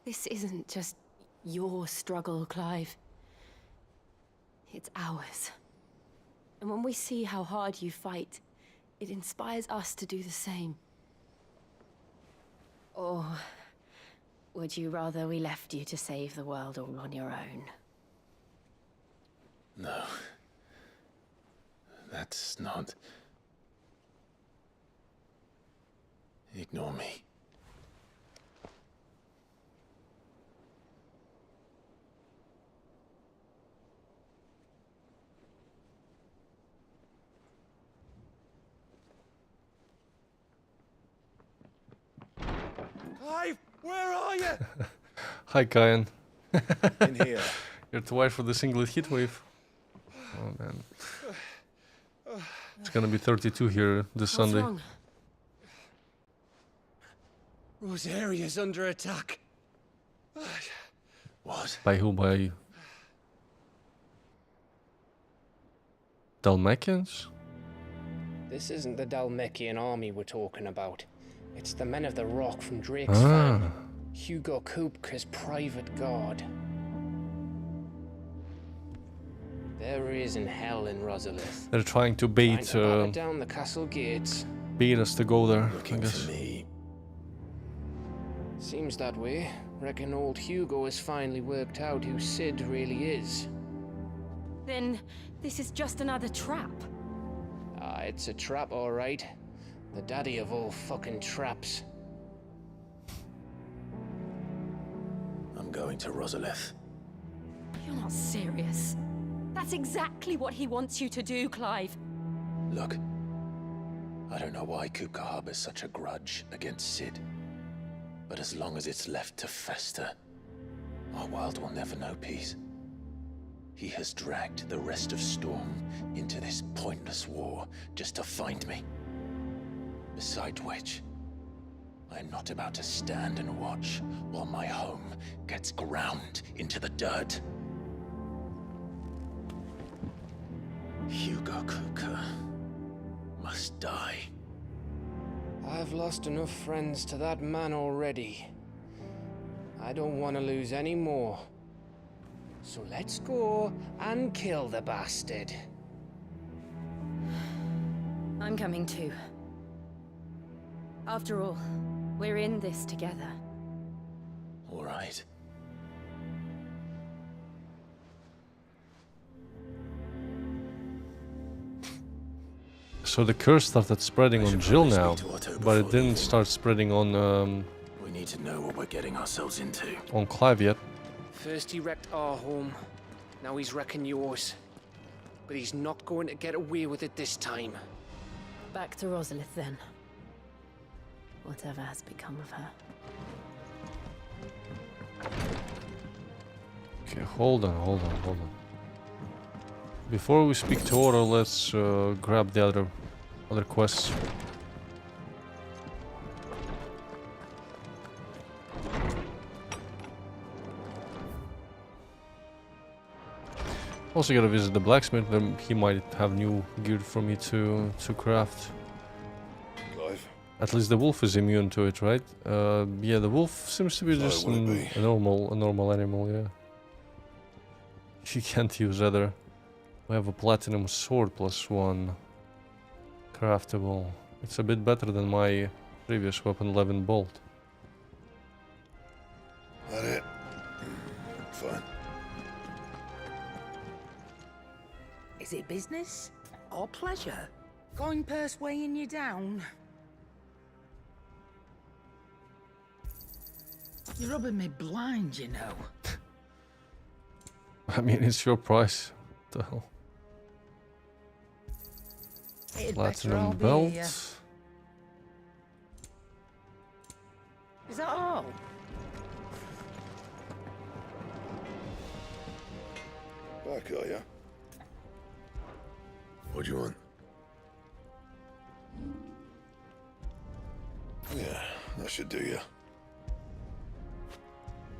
This isn't just your struggle, Clive. It's ours. And when we see how hard you fight, it inspires us to do the same. Or would you rather we left you to save the world all on your own? No. That's not... Ignore me. Clive, where are you? Hi, Kyan. In here. You're too wide for the singlet heat wave. Oh man. It's gonna be 32 here this Sunday. What's wrong? Rosaria's under attack. What? By who? By Dalmatians? This isn't the Dalmekian army we're talking about. It's the men of the Rock from Drake's Ah. family. Hugo Kupka's private guard. There is in hell in Rosalith. They're trying to bait Trying to batter down the castle gates. bait us to go there, I Looking guess. for me. Seems that way. Reckon old Hugo has finally worked out who Sid really is. Then this is just another trap. Ah, it's a trap, all right. The daddy of all fucking traps. I'm going to Rosalith. You're not serious. That's exactly what he wants you to do, Clive. Look, I don't know why Kupka harbors such a grudge against Sid. But as long as it's left to fester, our world will never know peace. He has dragged the rest of Storm into this pointless war just to find me. Besides which, I am not about to stand and watch while my home gets ground into the dirt. Hugo Kupka must die. I've lost enough friends to that man already. I don't want to lose any more. So let's go and kill the bastard. I'm coming too. After all, we're in this together. All right. So the curse started spreading on Jill now, but it didn't start spreading on We need to know what we're getting ourselves into. on Clive yet. First he wrecked our home, now he's wrecking yours. But he's not going to get away with it this time. Back to Rosalith then. Whatever has become of her. Okay, hold on. Before we speak to Ora, let's grab the other quests. Also gotta visit the blacksmith, then he might have new gear for me to craft. Clive? At least the wolf is immune to it, right? Yeah, the wolf seems to be just a normal animal, yeah. She can't use either. We have a platinum sword +1. Craftable. It's a bit better than my previous weapon, 11 bolt. That it? Fine. Is it business or pleasure? Coin purse weighing you down? You're rubbing me blind, you know. I mean, it's your price. What the hell? Platinum belt. Is that all? Back, are ya? What do you want? Yeah, that should do ya.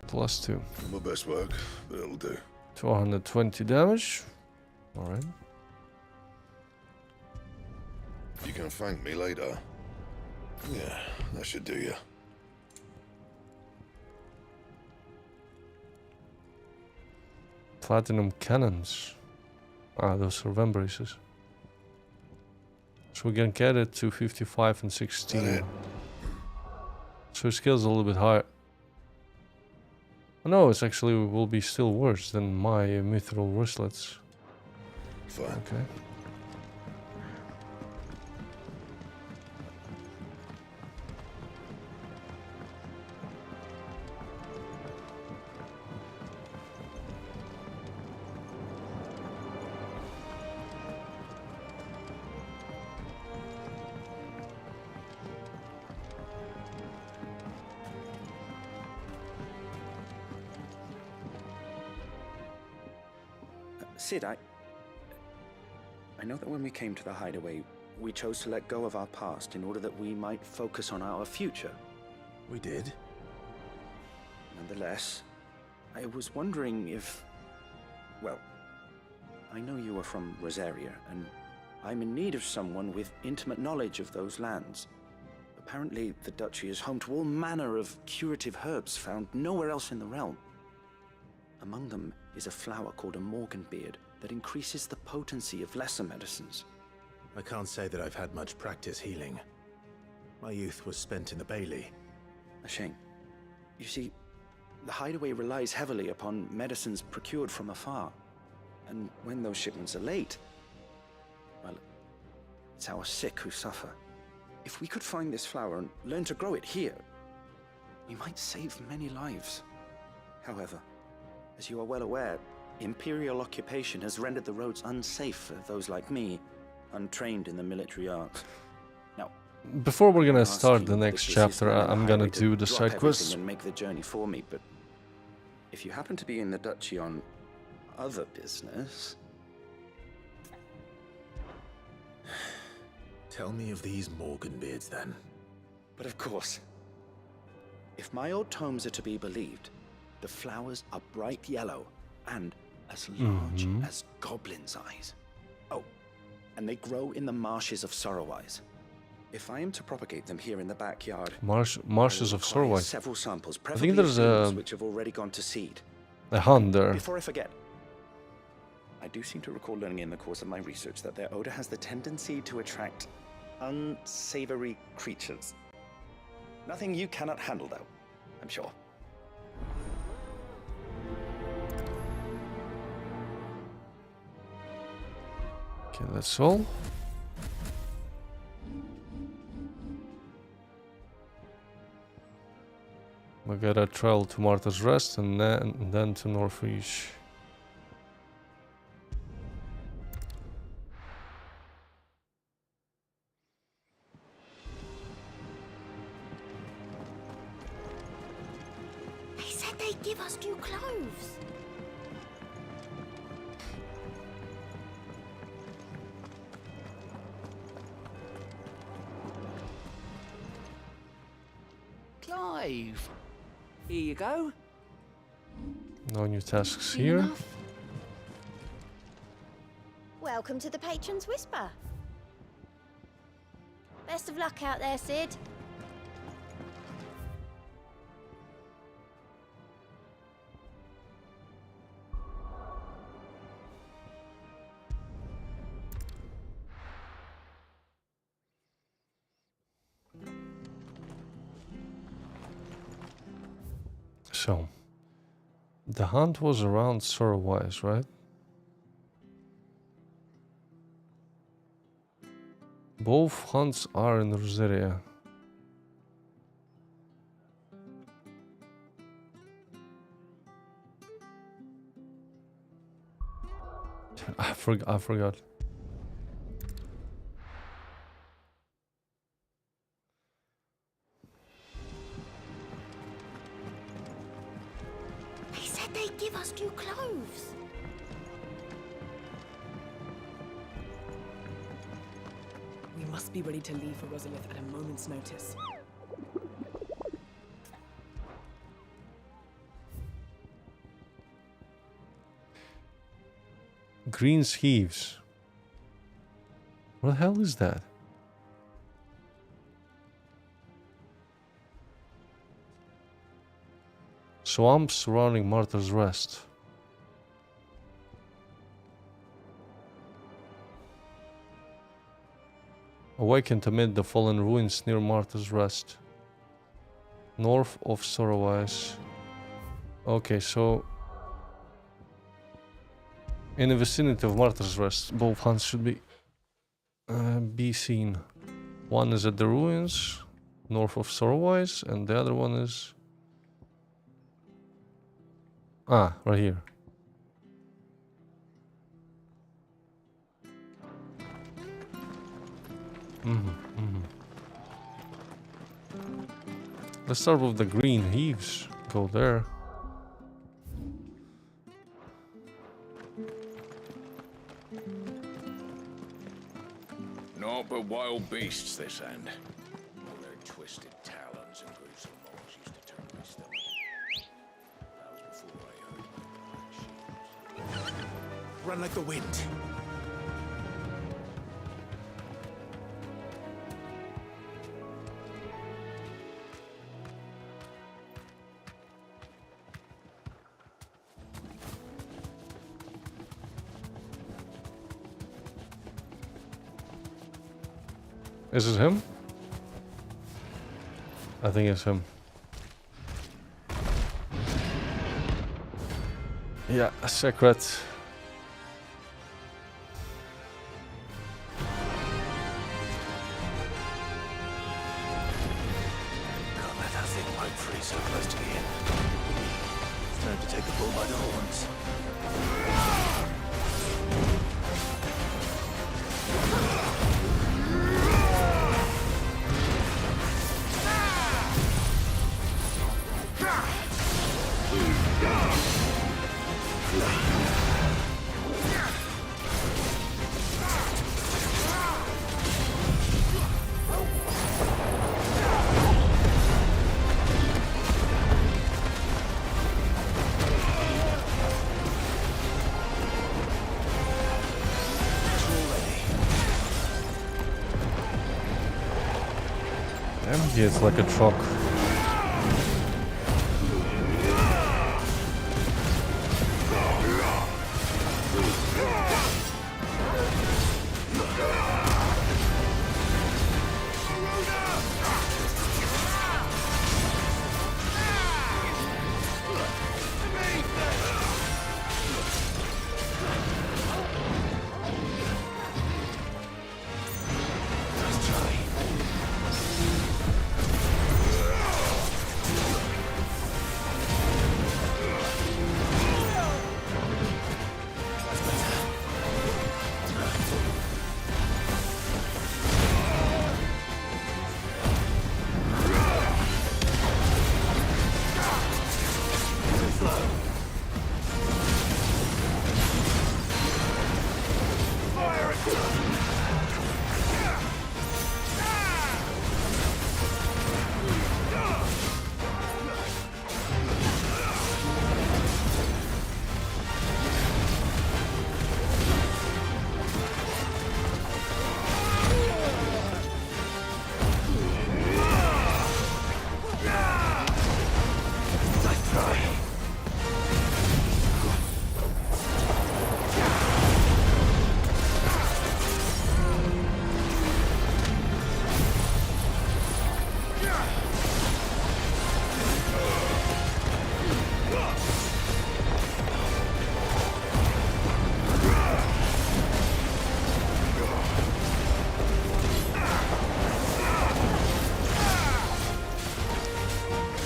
+2. Not my best work, but it'll do. 220 damage. Alright. You can thank me later. Yeah, that should do ya. Platinum cannons. Ah, those are vambraces. So we can get it to 55 and 16. So his skill's a little bit higher. Oh, no, it's actually will be still worse than my mithril wristlets. Fine. Okay. Sid, I know that when we came to the hideaway, we chose to let go of our past in order that we might focus on our future. We did. Nonetheless, I was wondering if... Well, I know you are from Rosaria, and I'm in need of someone with intimate knowledge of those lands. Apparently, the duchy is home to all manner of curative herbs found nowhere else in the realm. Among them is a flower called a morganbeard that increases the potency of lesser medicines. I can't say that I've had much practice healing. My youth was spent in the Bailey. A shame. You see, the hideaway relies heavily upon medicines procured from afar. And when those shipments are late, well, it's our sick who suffer. If we could find this flower and learn to grow it here, we might save many lives. However, as you are well aware, Imperial occupation has rendered the roads unsafe for those like me, untrained in the military arts. Now, before we're gonna start the next chapter, I'm gonna do the side quests. And make the journey for me, but if you happen to be in the duchy on other business... Tell me of these Morganbeards, then. But of course. If my old tomes are to be believed, the flowers are bright yellow and as large as goblins' eyes. Oh, and they grow in the marshes of Sorrowwise. If I am to propagate them here in the backyard, Marshes of Sorrowwise. Several samples, I think there's which have already gone to seed. a hunt there. Before I forget, I do seem to recall learning in the course of my research that their odor has the tendency to attract unsavory creatures. Nothing you cannot handle, though, I'm sure. Okay, that's all. We gotta travel to Martha's Rest and then to Northreach. They said they'd give us new clothes. Clive, here you go. No new tasks here. Welcome to the Patron's Whisper. Best of luck out there, Sid. So, the hunt was around Sorrowwise, right? Both hunts are in Rosaria. I forgot. They said they'd give us new clothes. We must be ready to leave for Rosalith at a moment's notice. Green's Heaves. What the hell is that? Swamps surrounding Martha's Rest. Awakened amid the fallen ruins near Martha's Rest. North of Sorrowwise. Okay, so in the vicinity of Martha's Rest, both hunts should be seen. One is at the ruins, north of Sorrowwise, and the other one is... Ah, right here. Let's start with the Green Heaves. Go there. Naught but wild beasts this end. All their twisted talons and gruesome maws used to turn my stomach. That was before I heard my shields. Run like the wind. Is it him? I think it's him. Yeah, a secret. Can't let that thing pipe free so close to the end. It's time to take the bull by the horns. Empty, it's like a truck.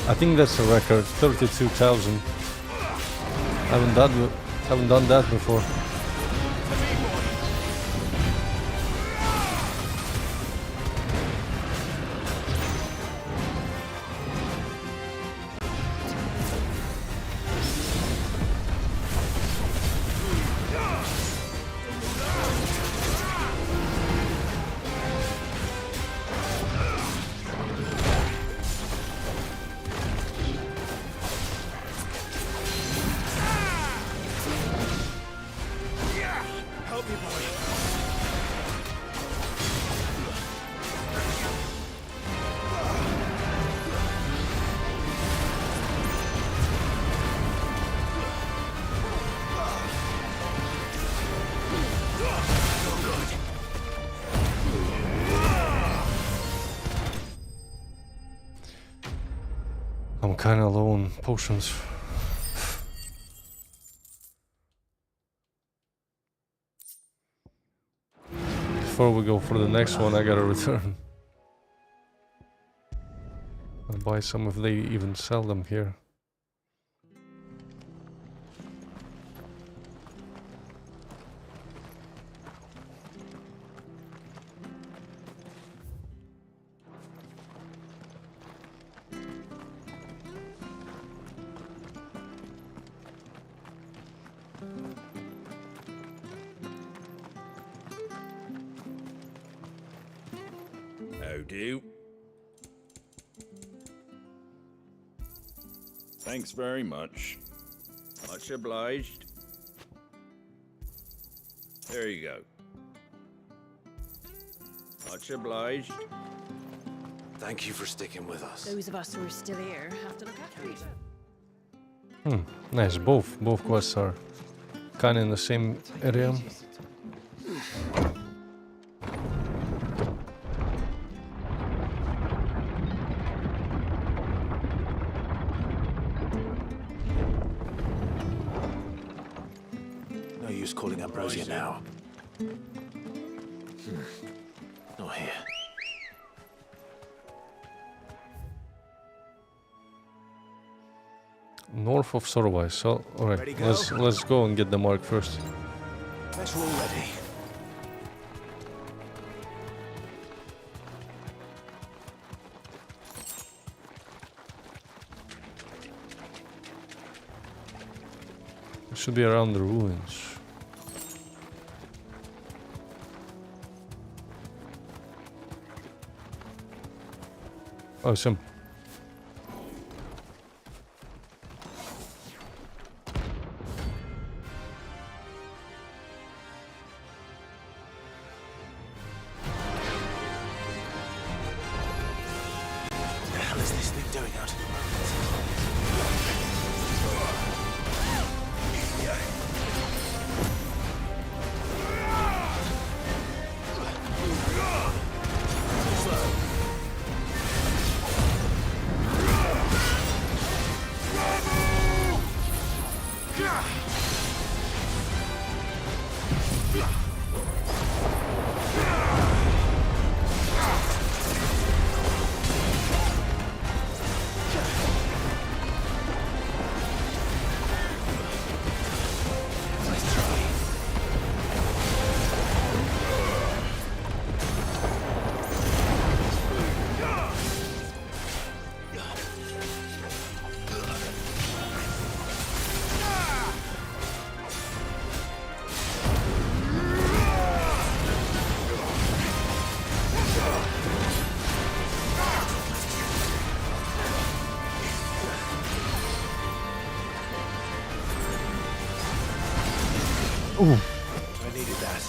I think that's a record, 32,000. Haven't done that before. I'm kinda low on potions. Before we go for the next one, I gotta return. I'll buy some if they even sell them here. How do? Thanks very much. Much obliged. There you go. Much obliged. Thank you for sticking with us. Those of us who are still here have to look after each other. Nice. Both quests are kinda in the same area. use calling Ambrosia now. Not here. North of Sorwai. So, alright, let's go and get the mark first. Guess we're all ready. It should be around the ruins. Oh, some. What the hell is this thing doing out in the Ooh. I needed that.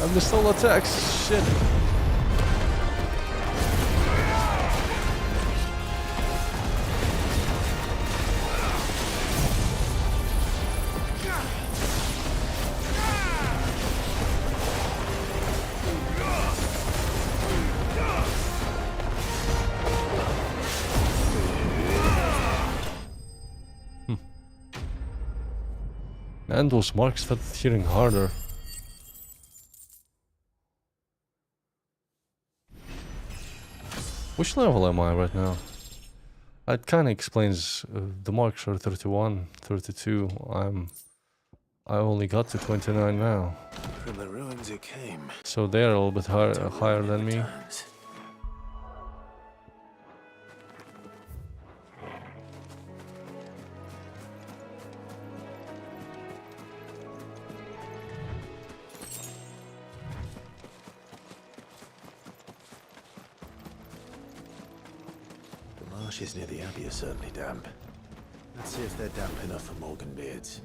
I missed all attacks. Shit. And those marks started hitting harder. Which level am I right now? It kind of explains the marks are 31, 32. I only got to 29 now. From the ruins it came. So they're a little bit higher than me. Marshes near the Abbey are certainly damp. Let's see if they're damp enough for Morgan beards.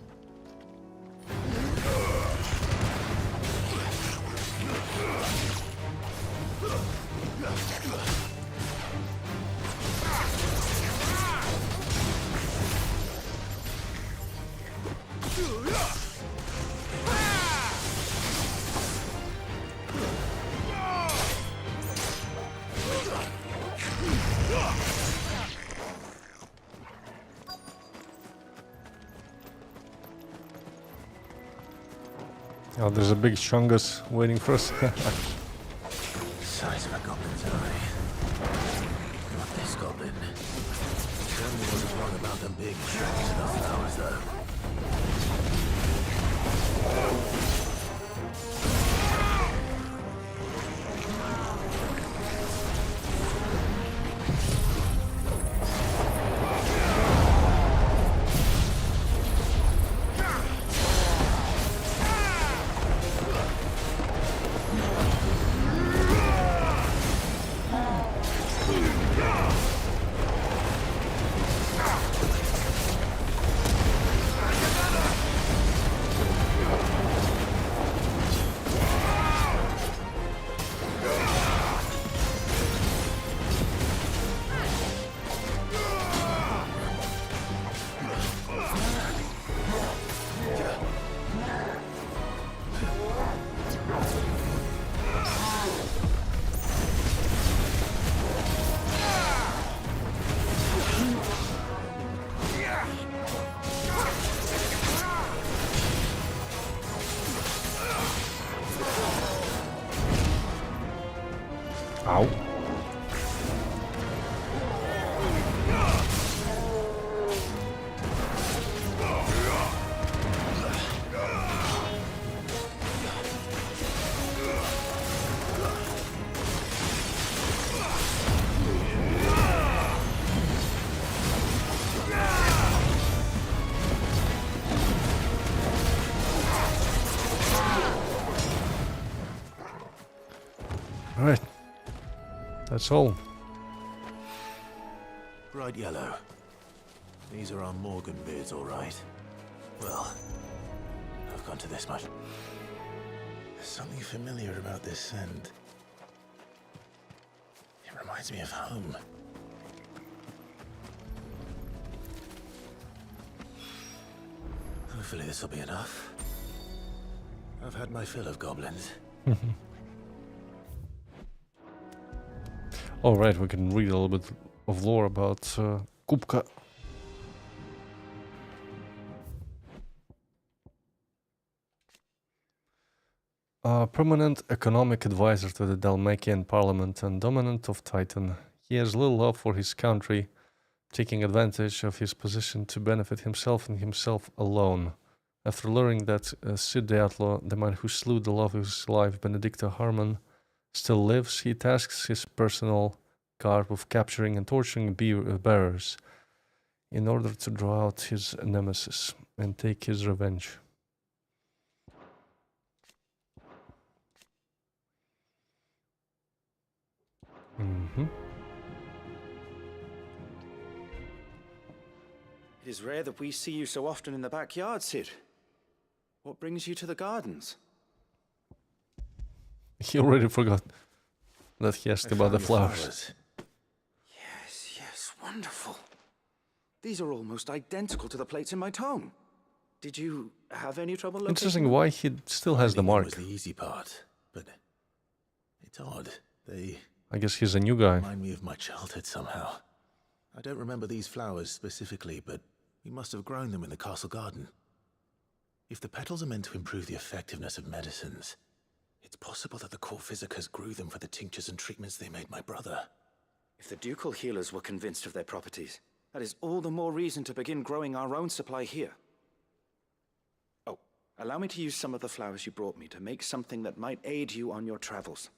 Oh, there's a big Chungus waiting for us. Size of a goblin's eye. Not this goblin. Tell me wasn't wrong about them big shreds of the flowers, though. Ow. Alright. That's all. Bright yellow. These are our Morgan beards, all right. Well, I've gone to this much. There's something familiar about this scent. It reminds me of home. Hopefully this will be enough. I've had my fill of goblins. Alright, we can read a little bit of lore about Kupka. A permanent economic advisor to the Dalmacian parliament and dominant of Titan, he has little love for his country, taking advantage of his position to benefit himself and himself alone. After learning that Sid the Outlaw, the man who slew the love of his life, Benedicta Harmon, still lives, he tasks his personal guard with capturing and torturing bearers in order to draw out his nemesis and take his revenge. It is rare that we see you so often in the backyard, Sid. What brings you to the gardens? He already forgot that he asked about the flowers. Yes, yes, wonderful. These are almost identical to the plates in my tome. Did you have any trouble locating Interesting them? why he still has the mark. Was the easy part, but it's odd. They I guess he's a new guy. remind me of my childhood somehow. I don't remember these flowers specifically, but we must have grown them in the castle garden. If the petals are meant to improve the effectiveness of medicines, it's possible that the court physicers grew them for the tinctures and treatments they made my brother. If the ducal healers were convinced of their properties, that is all the more reason to begin growing our own supply here. Oh, allow me to use some of the flowers you brought me to make something that might aid you on your travels.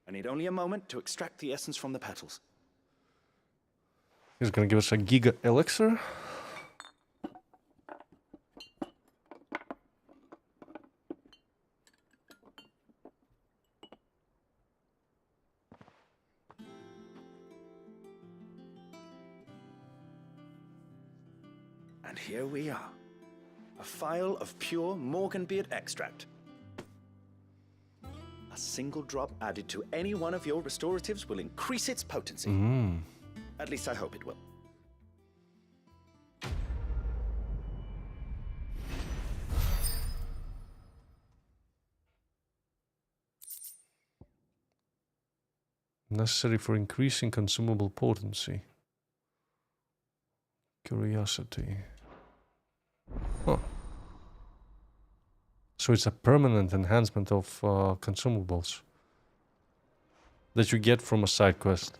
I need only a moment to extract the essence from the petals. He's gonna give us a Giga Elixir. And here we are. A phial of pure Morganbeard extract. A single drop added to any one of your restoratives will increase its potency. At least I hope it will. Necessary for increasing consumable potency. Curiosity. Huh. So it's a permanent enhancement of consumables that you get from a side quest.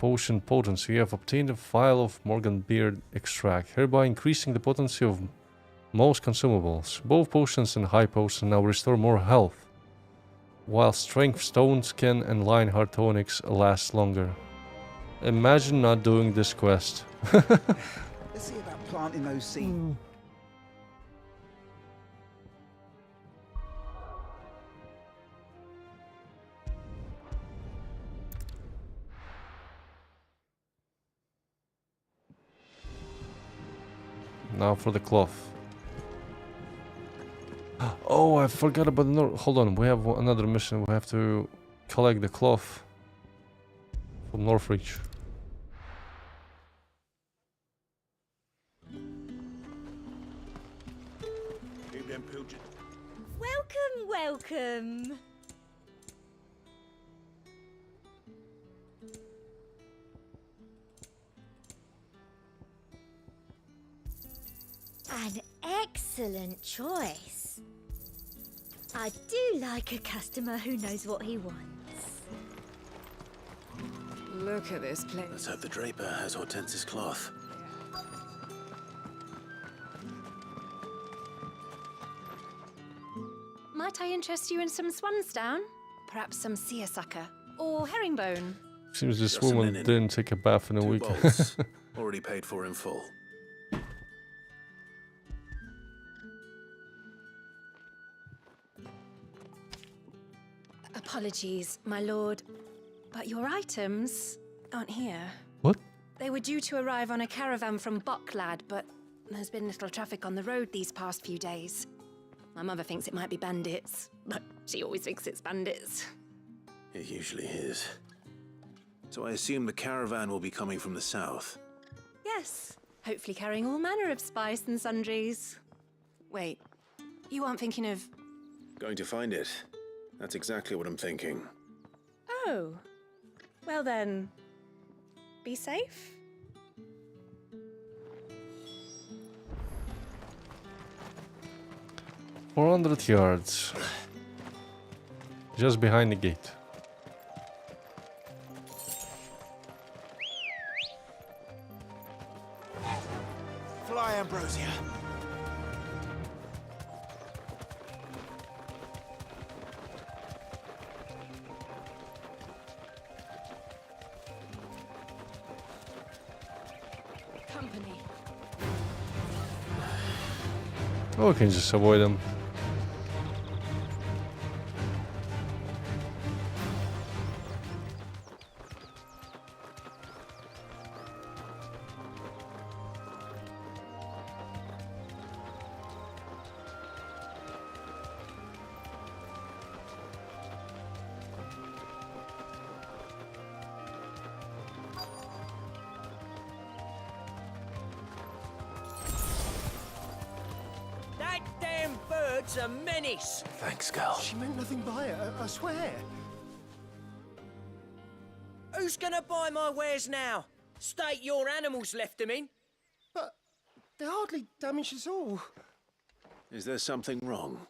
potion potency. You have obtained a vial of Morganbeard extract, hereby increasing the potency of most consumables. Both potions and high potion now restore more health, while strength stone, skin, and Lionheart tonics last longer. Imagine not doing this quest. Let's see about planting those seeds. Now for the cloth. Oh, I forgot about the hold on, we have another mission. We have to collect the cloth from Northreach. Welcome, welcome. An excellent choice. I do like a customer who knows what he wants. Look at this place. Let's hope the Draper has Hortense's cloth. Might I interest you in some swansdown? Perhaps some seersucker or herringbone? Seems this Just some woman linen. didn't take a bath in a 2 week. bolts. Already paid for in full. Apologies, my lord, but your items aren't here. What? They were due to arrive on a caravan from Bucklad, but there's been little traffic on the road these past few days. My mother thinks it might be bandits, but she always thinks it's bandits. It usually is. So I assume the caravan will be coming from the south. Yes, hopefully carrying all manner of spice and sundries. Wait, you aren't thinking of... Going to find it. That's exactly what I'm thinking. Oh, well then, be safe. 400 yards. Just behind the gate. Fly, Ambrosia. Company. Oh, we can just avoid them. That damn bird's a menace. Thanks, Gal. She meant nothing by it, I swear. Who's gonna buy my wares now? State your animals left them in. But they hardly damaged us all. Is there something wrong?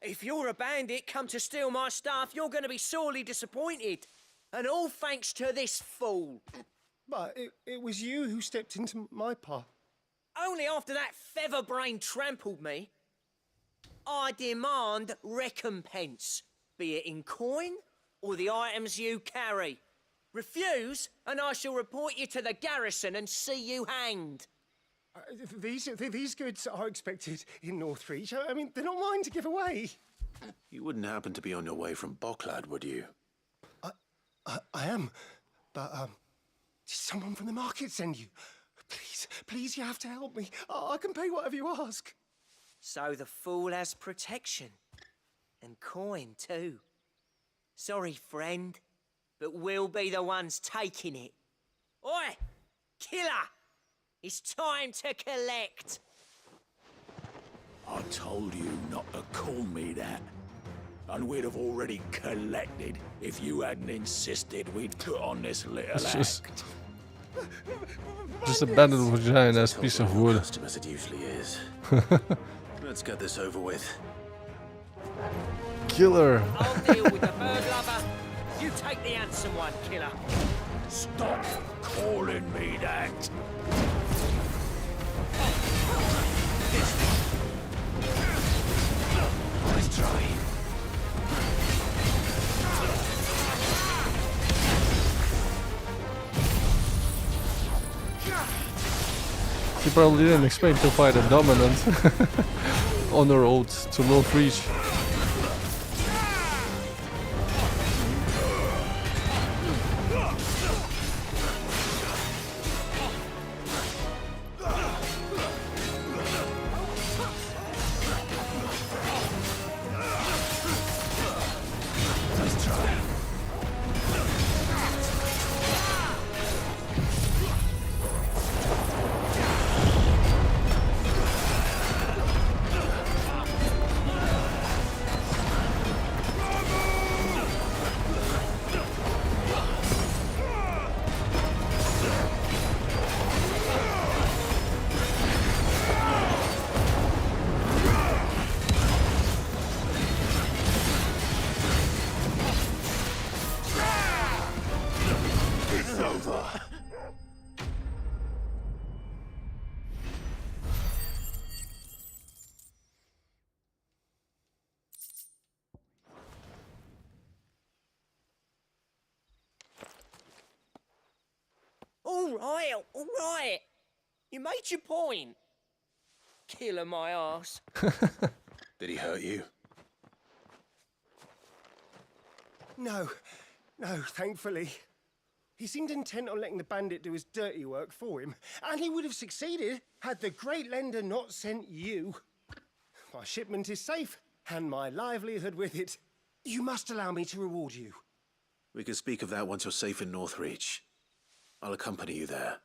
If you're a bandit come to steal my stuff, you're gonna be sorely disappointed. And all thanks to this fool. But it was you who stepped into my path. Only after that feather-brain trampled me. I demand recompense, be it in coin or the items you carry. Refuse, and I shall report you to the garrison and see you hanged. These goods are expected in Northreach. I mean, they're not mine to give away. You wouldn't happen to be on your way from Bucklad, would you? I am, but did someone from the market send you? Please, you have to help me. I can pay whatever you ask. So the fool has protection. And coin, too. Sorry, friend, but we'll be the ones taking it. Oi! Killer! It's time to collect! I told you not to call me that. And we'd have already collected if you hadn't insisted we'd put on this little It's act. just abandoned vagina as a piece of wood. As it usually is. Let's get this over with. Killer. I'll deal with the bird lover. You take the handsome one, killer. Stop calling me that! Let's try. She probably didn't expect to fight a dominant on her road to Northreach. All right. You made your point. Killer my ass. Did he hurt you? No, thankfully. He seemed intent on letting the bandit do his dirty work for him, and he would have succeeded had the Great Lender not sent you. My shipment is safe, and my livelihood with it. You must allow me to reward you. We can speak of that once you're safe in Northreach. I'll accompany you there.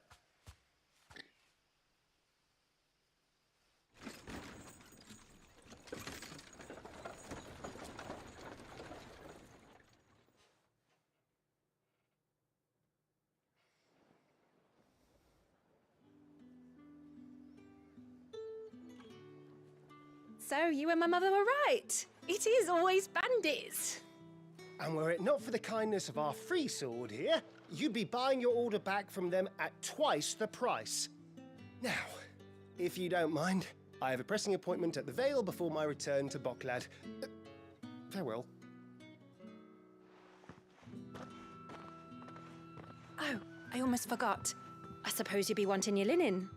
So you and my mother were right. It is always bandits. And were it not for the kindness of our free sword here, you'd be buying your order back from them at twice the price. Now, if you don't mind, I have a pressing appointment at the Vale before my return to Boklad. Farewell. Oh, I almost forgot. I suppose you'll be wanting your linen.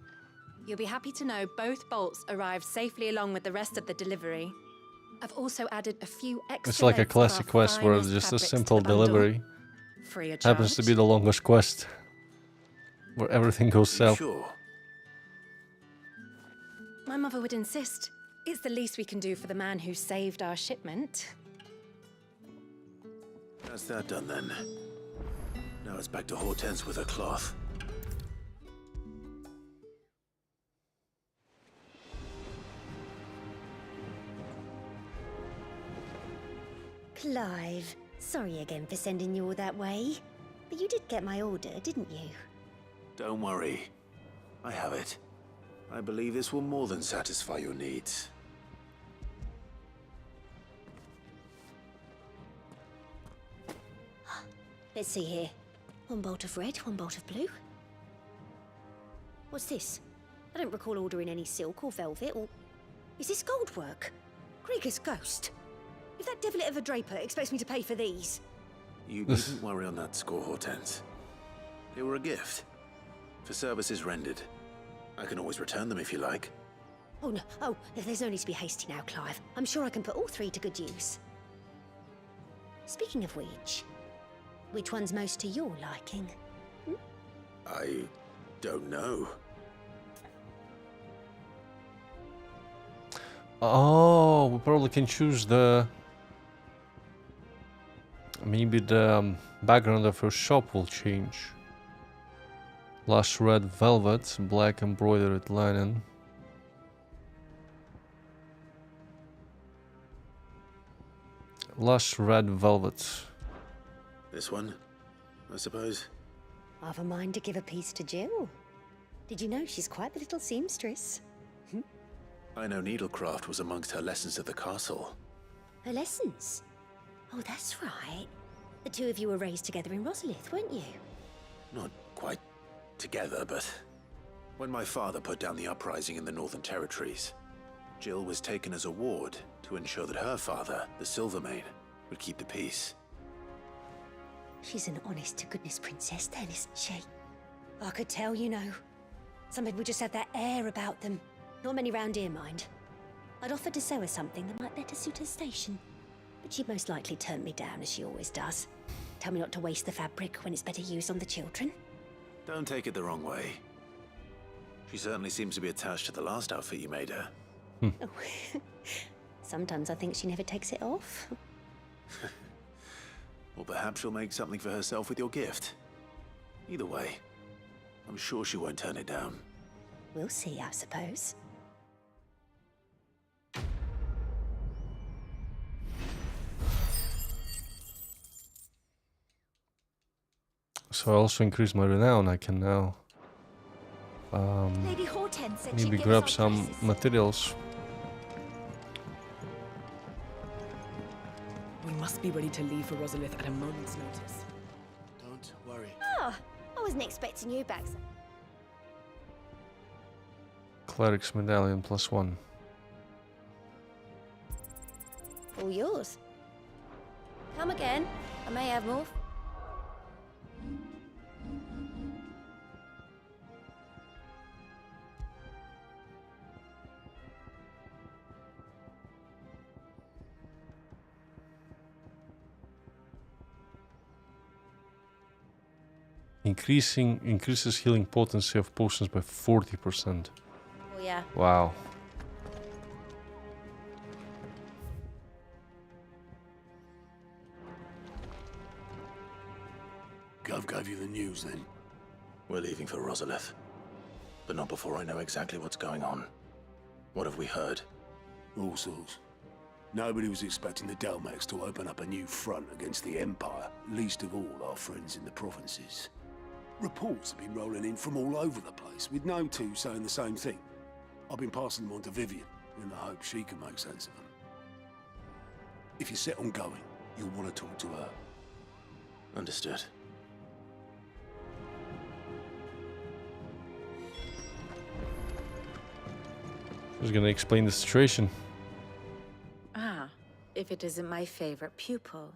You'll be happy to know both bolts arrived safely along with the rest of the delivery. I've also added a few extra. It's like a legs of classic our quest where it's finest just a fabrics to simple the bundle. delivery. Free of Happens to charge. be the longest quest. Where everything goes south. Sure. My mother would insist. It's the least we can do for the man who saved our shipment. That's that done then. Now it's back to Hortense with her cloth. Clive, sorry again for sending you all that way. But you did get my order, didn't you? Don't worry. I have it. I believe this will more than satisfy your needs. Let's see here. One bolt of red, one bolt of blue. What's this? I don't recall ordering any silk or velvet or... Is this gold work? Krieger's ghost. If that devilet of a draper expects me to pay for these... You needn't worry on that score, Hortense. They were a gift. For services rendered. I can always return them if you like. Oh no, there's no need to be hasty now, Clive. I'm sure I can put all three to good use. Speaking of which one's most to your liking? I don't know. Oh, we probably can choose the... Maybe the background of her shop will change. Lush red velvet, black embroidered linen. Lush red velvet. This one, I suppose. I've a mind to give a piece to Jill. Did you know she's quite the little seamstress? I know needlecraft was amongst her lessons at the castle. Her lessons? Oh, that's right. The two of you were raised together in Rosalith, weren't you? Not quite together, but when my father put down the uprising in the Northern Territories, Jill was taken as a ward to ensure that her father, the Silvermane, would keep the peace. She's an honest-to-goodness princess then, isn't she? I could tell, you know. Some people just have that air about them. Not many round here, mind. I'd offered to sew her something that might better suit her station. But she'd most likely turn me down, as she always does. Tell me not to waste the fabric when it's better used on the children. Don't take it the wrong way. She certainly seems to be attached to the last outfit you made her. Oh. Sometimes I think she never takes it off. Or perhaps she'll make something for herself with your gift. Either way, I'm sure she won't turn it down. We'll see, I suppose. So I also increased my renown. I can now Lady Hortense said maybe she'd grab give us some our dresses. materials. We must be ready to leave for Rosalith at a moment's notice. Don't worry. Oh, I wasn't expecting you back. Cleric's medallion +1. All yours. Come again. I may have more. Increases healing potency of potions by 40%. Oh yeah. Wow. Gov gave you the news then? We're leaving for Rosalith. But not before I know exactly what's going on. What have we heard? All sorts. Nobody was expecting the Delmex to open up a new front against the Empire, least of all our friends in the provinces. Reports have been rolling in from all over the place, with no two saying the same thing. I've been passing them on to Vivian, in the hope she can make sense of them. If you're set on going, you'll want to talk to her. Understood. Who's gonna explain the situation? Ah, if it isn't my favorite pupil.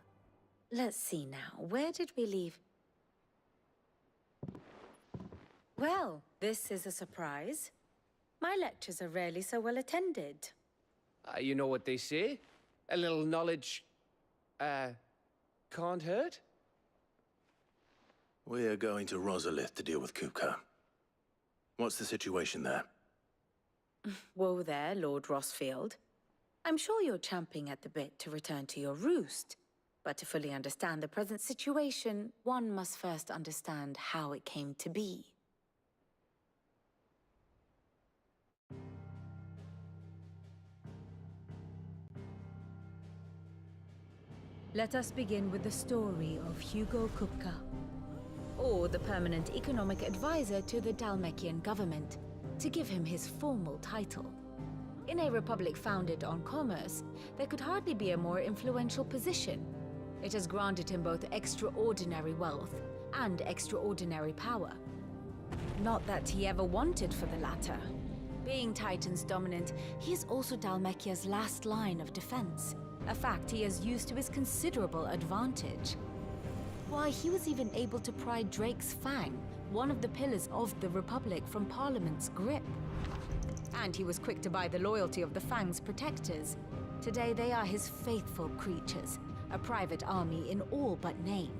Let's see now, where did we leave? Well, this is a surprise. My lectures are rarely so well attended. You know what they say? A little knowledge, can't hurt? We're going to Rosalith to deal with Kupka. What's the situation there? Whoa there, Lord Rossfield. I'm sure you're champing at the bit to return to your roost. But to fully understand the present situation, one must first understand how it came to be. Let us begin with the story of Hugo Kupka, or the permanent economic advisor to the Dalmekian government, to give him his formal title. In a republic founded on commerce, there could hardly be a more influential position. It has granted him both extraordinary wealth and extraordinary power. Not that he ever wanted for the latter. Being Titan's dominant, he is also Dalmekia's last line of defense, a fact he has used to his considerable advantage. Why, he was even able to pry Drake's Fang, one of the pillars of the Republic, from Parliament's grip. And he was quick to buy the loyalty of the Fang's protectors. Today they are his faithful creatures, a private army in all but name.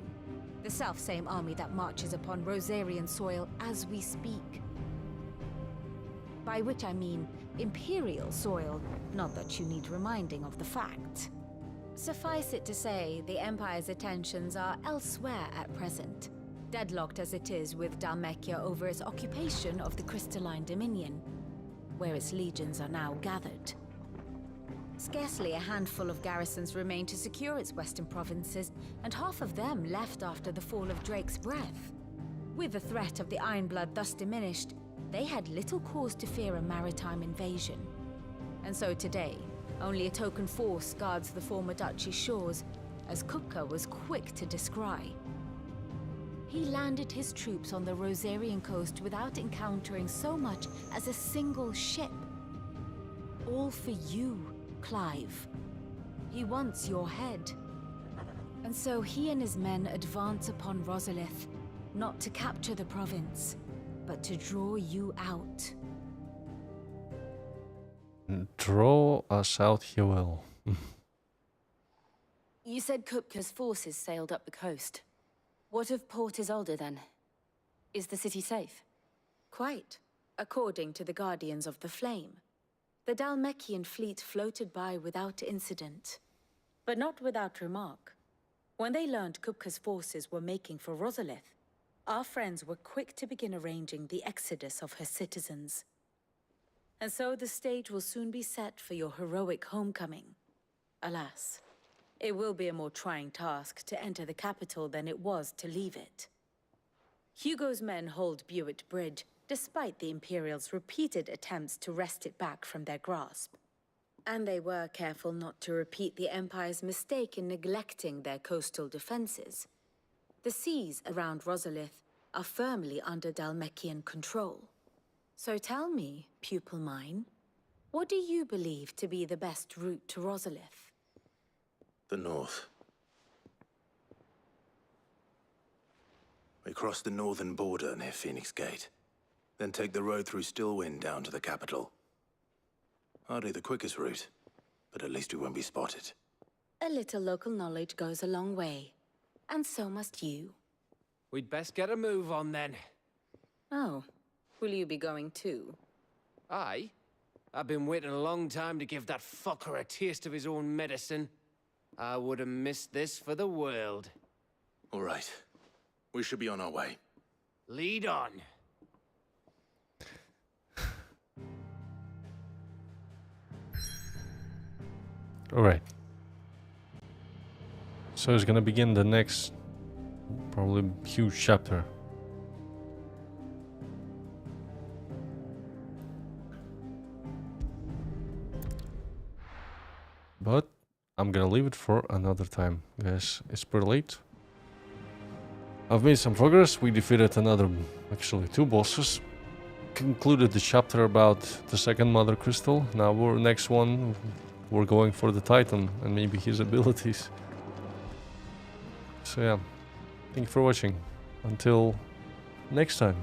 The self-same army that marches upon Rosarian soil as we speak. By which I mean Imperial soil, not that you need reminding of the fact. Suffice it to say, the Empire's attentions are elsewhere at present, deadlocked as it is with Dalmekia over its occupation of the Crystalline Dominion, where its legions are now gathered. Scarcely a handful of garrisons remain to secure its western provinces, and half of them left after the fall of Drake's Breath. With the threat of the Ironblood thus diminished, they had little cause to fear a maritime invasion. And so today, only a token force guards the former duchy's shores, as Kupka was quick to descry. He landed his troops on the Rosarian coast without encountering so much as a single ship. All for you, Clive. He wants your head. And so he and his men advance upon Rosalith, not to capture the province, but to draw you out. Draw us out, he will. You said Kupka's forces sailed up the coast. What of Port Isolde then? Is the city safe? Quite, according to the Guardians of the Flame. The Dhalmekian fleet floated by without incident. But not without remark. When they learned Kupka's forces were making for Rosalith, our friends were quick to begin arranging the exodus of her citizens. And so the stage will soon be set for your heroic homecoming. Alas, it will be a more trying task to enter the capital than it was to leave it. Hugo's men hold Buet Bridge, despite the Imperials' repeated attempts to wrest it back from their grasp. And they were careful not to repeat the Empire's mistake in neglecting their coastal defenses. The seas around Rosalith are firmly under Dhalmekian control. So tell me, pupil mine, what do you believe to be the best route to Rosalith? The north. We cross the northern border near Phoenix Gate, then take the road through Stillwind down to the capital. Hardly the quickest route, but at least we won't be spotted. A little local knowledge goes a long way, and so must you. We'd best get a move on then. Oh, will you be going too? Aye. I've been waiting a long time to give that fucker a taste of his own medicine. I would have missed this for the world. All right. We should be on our way. Lead on. Alright. So it's gonna begin the next, probably huge chapter. But I'm gonna leave it for another time, guys. It's pretty late. I've made some progress. We defeated actually two bosses. Concluded the chapter about the second Mother Crystal. Now next one, we're going for the Titan and maybe his abilities. So yeah, thank you for watching. Until next time.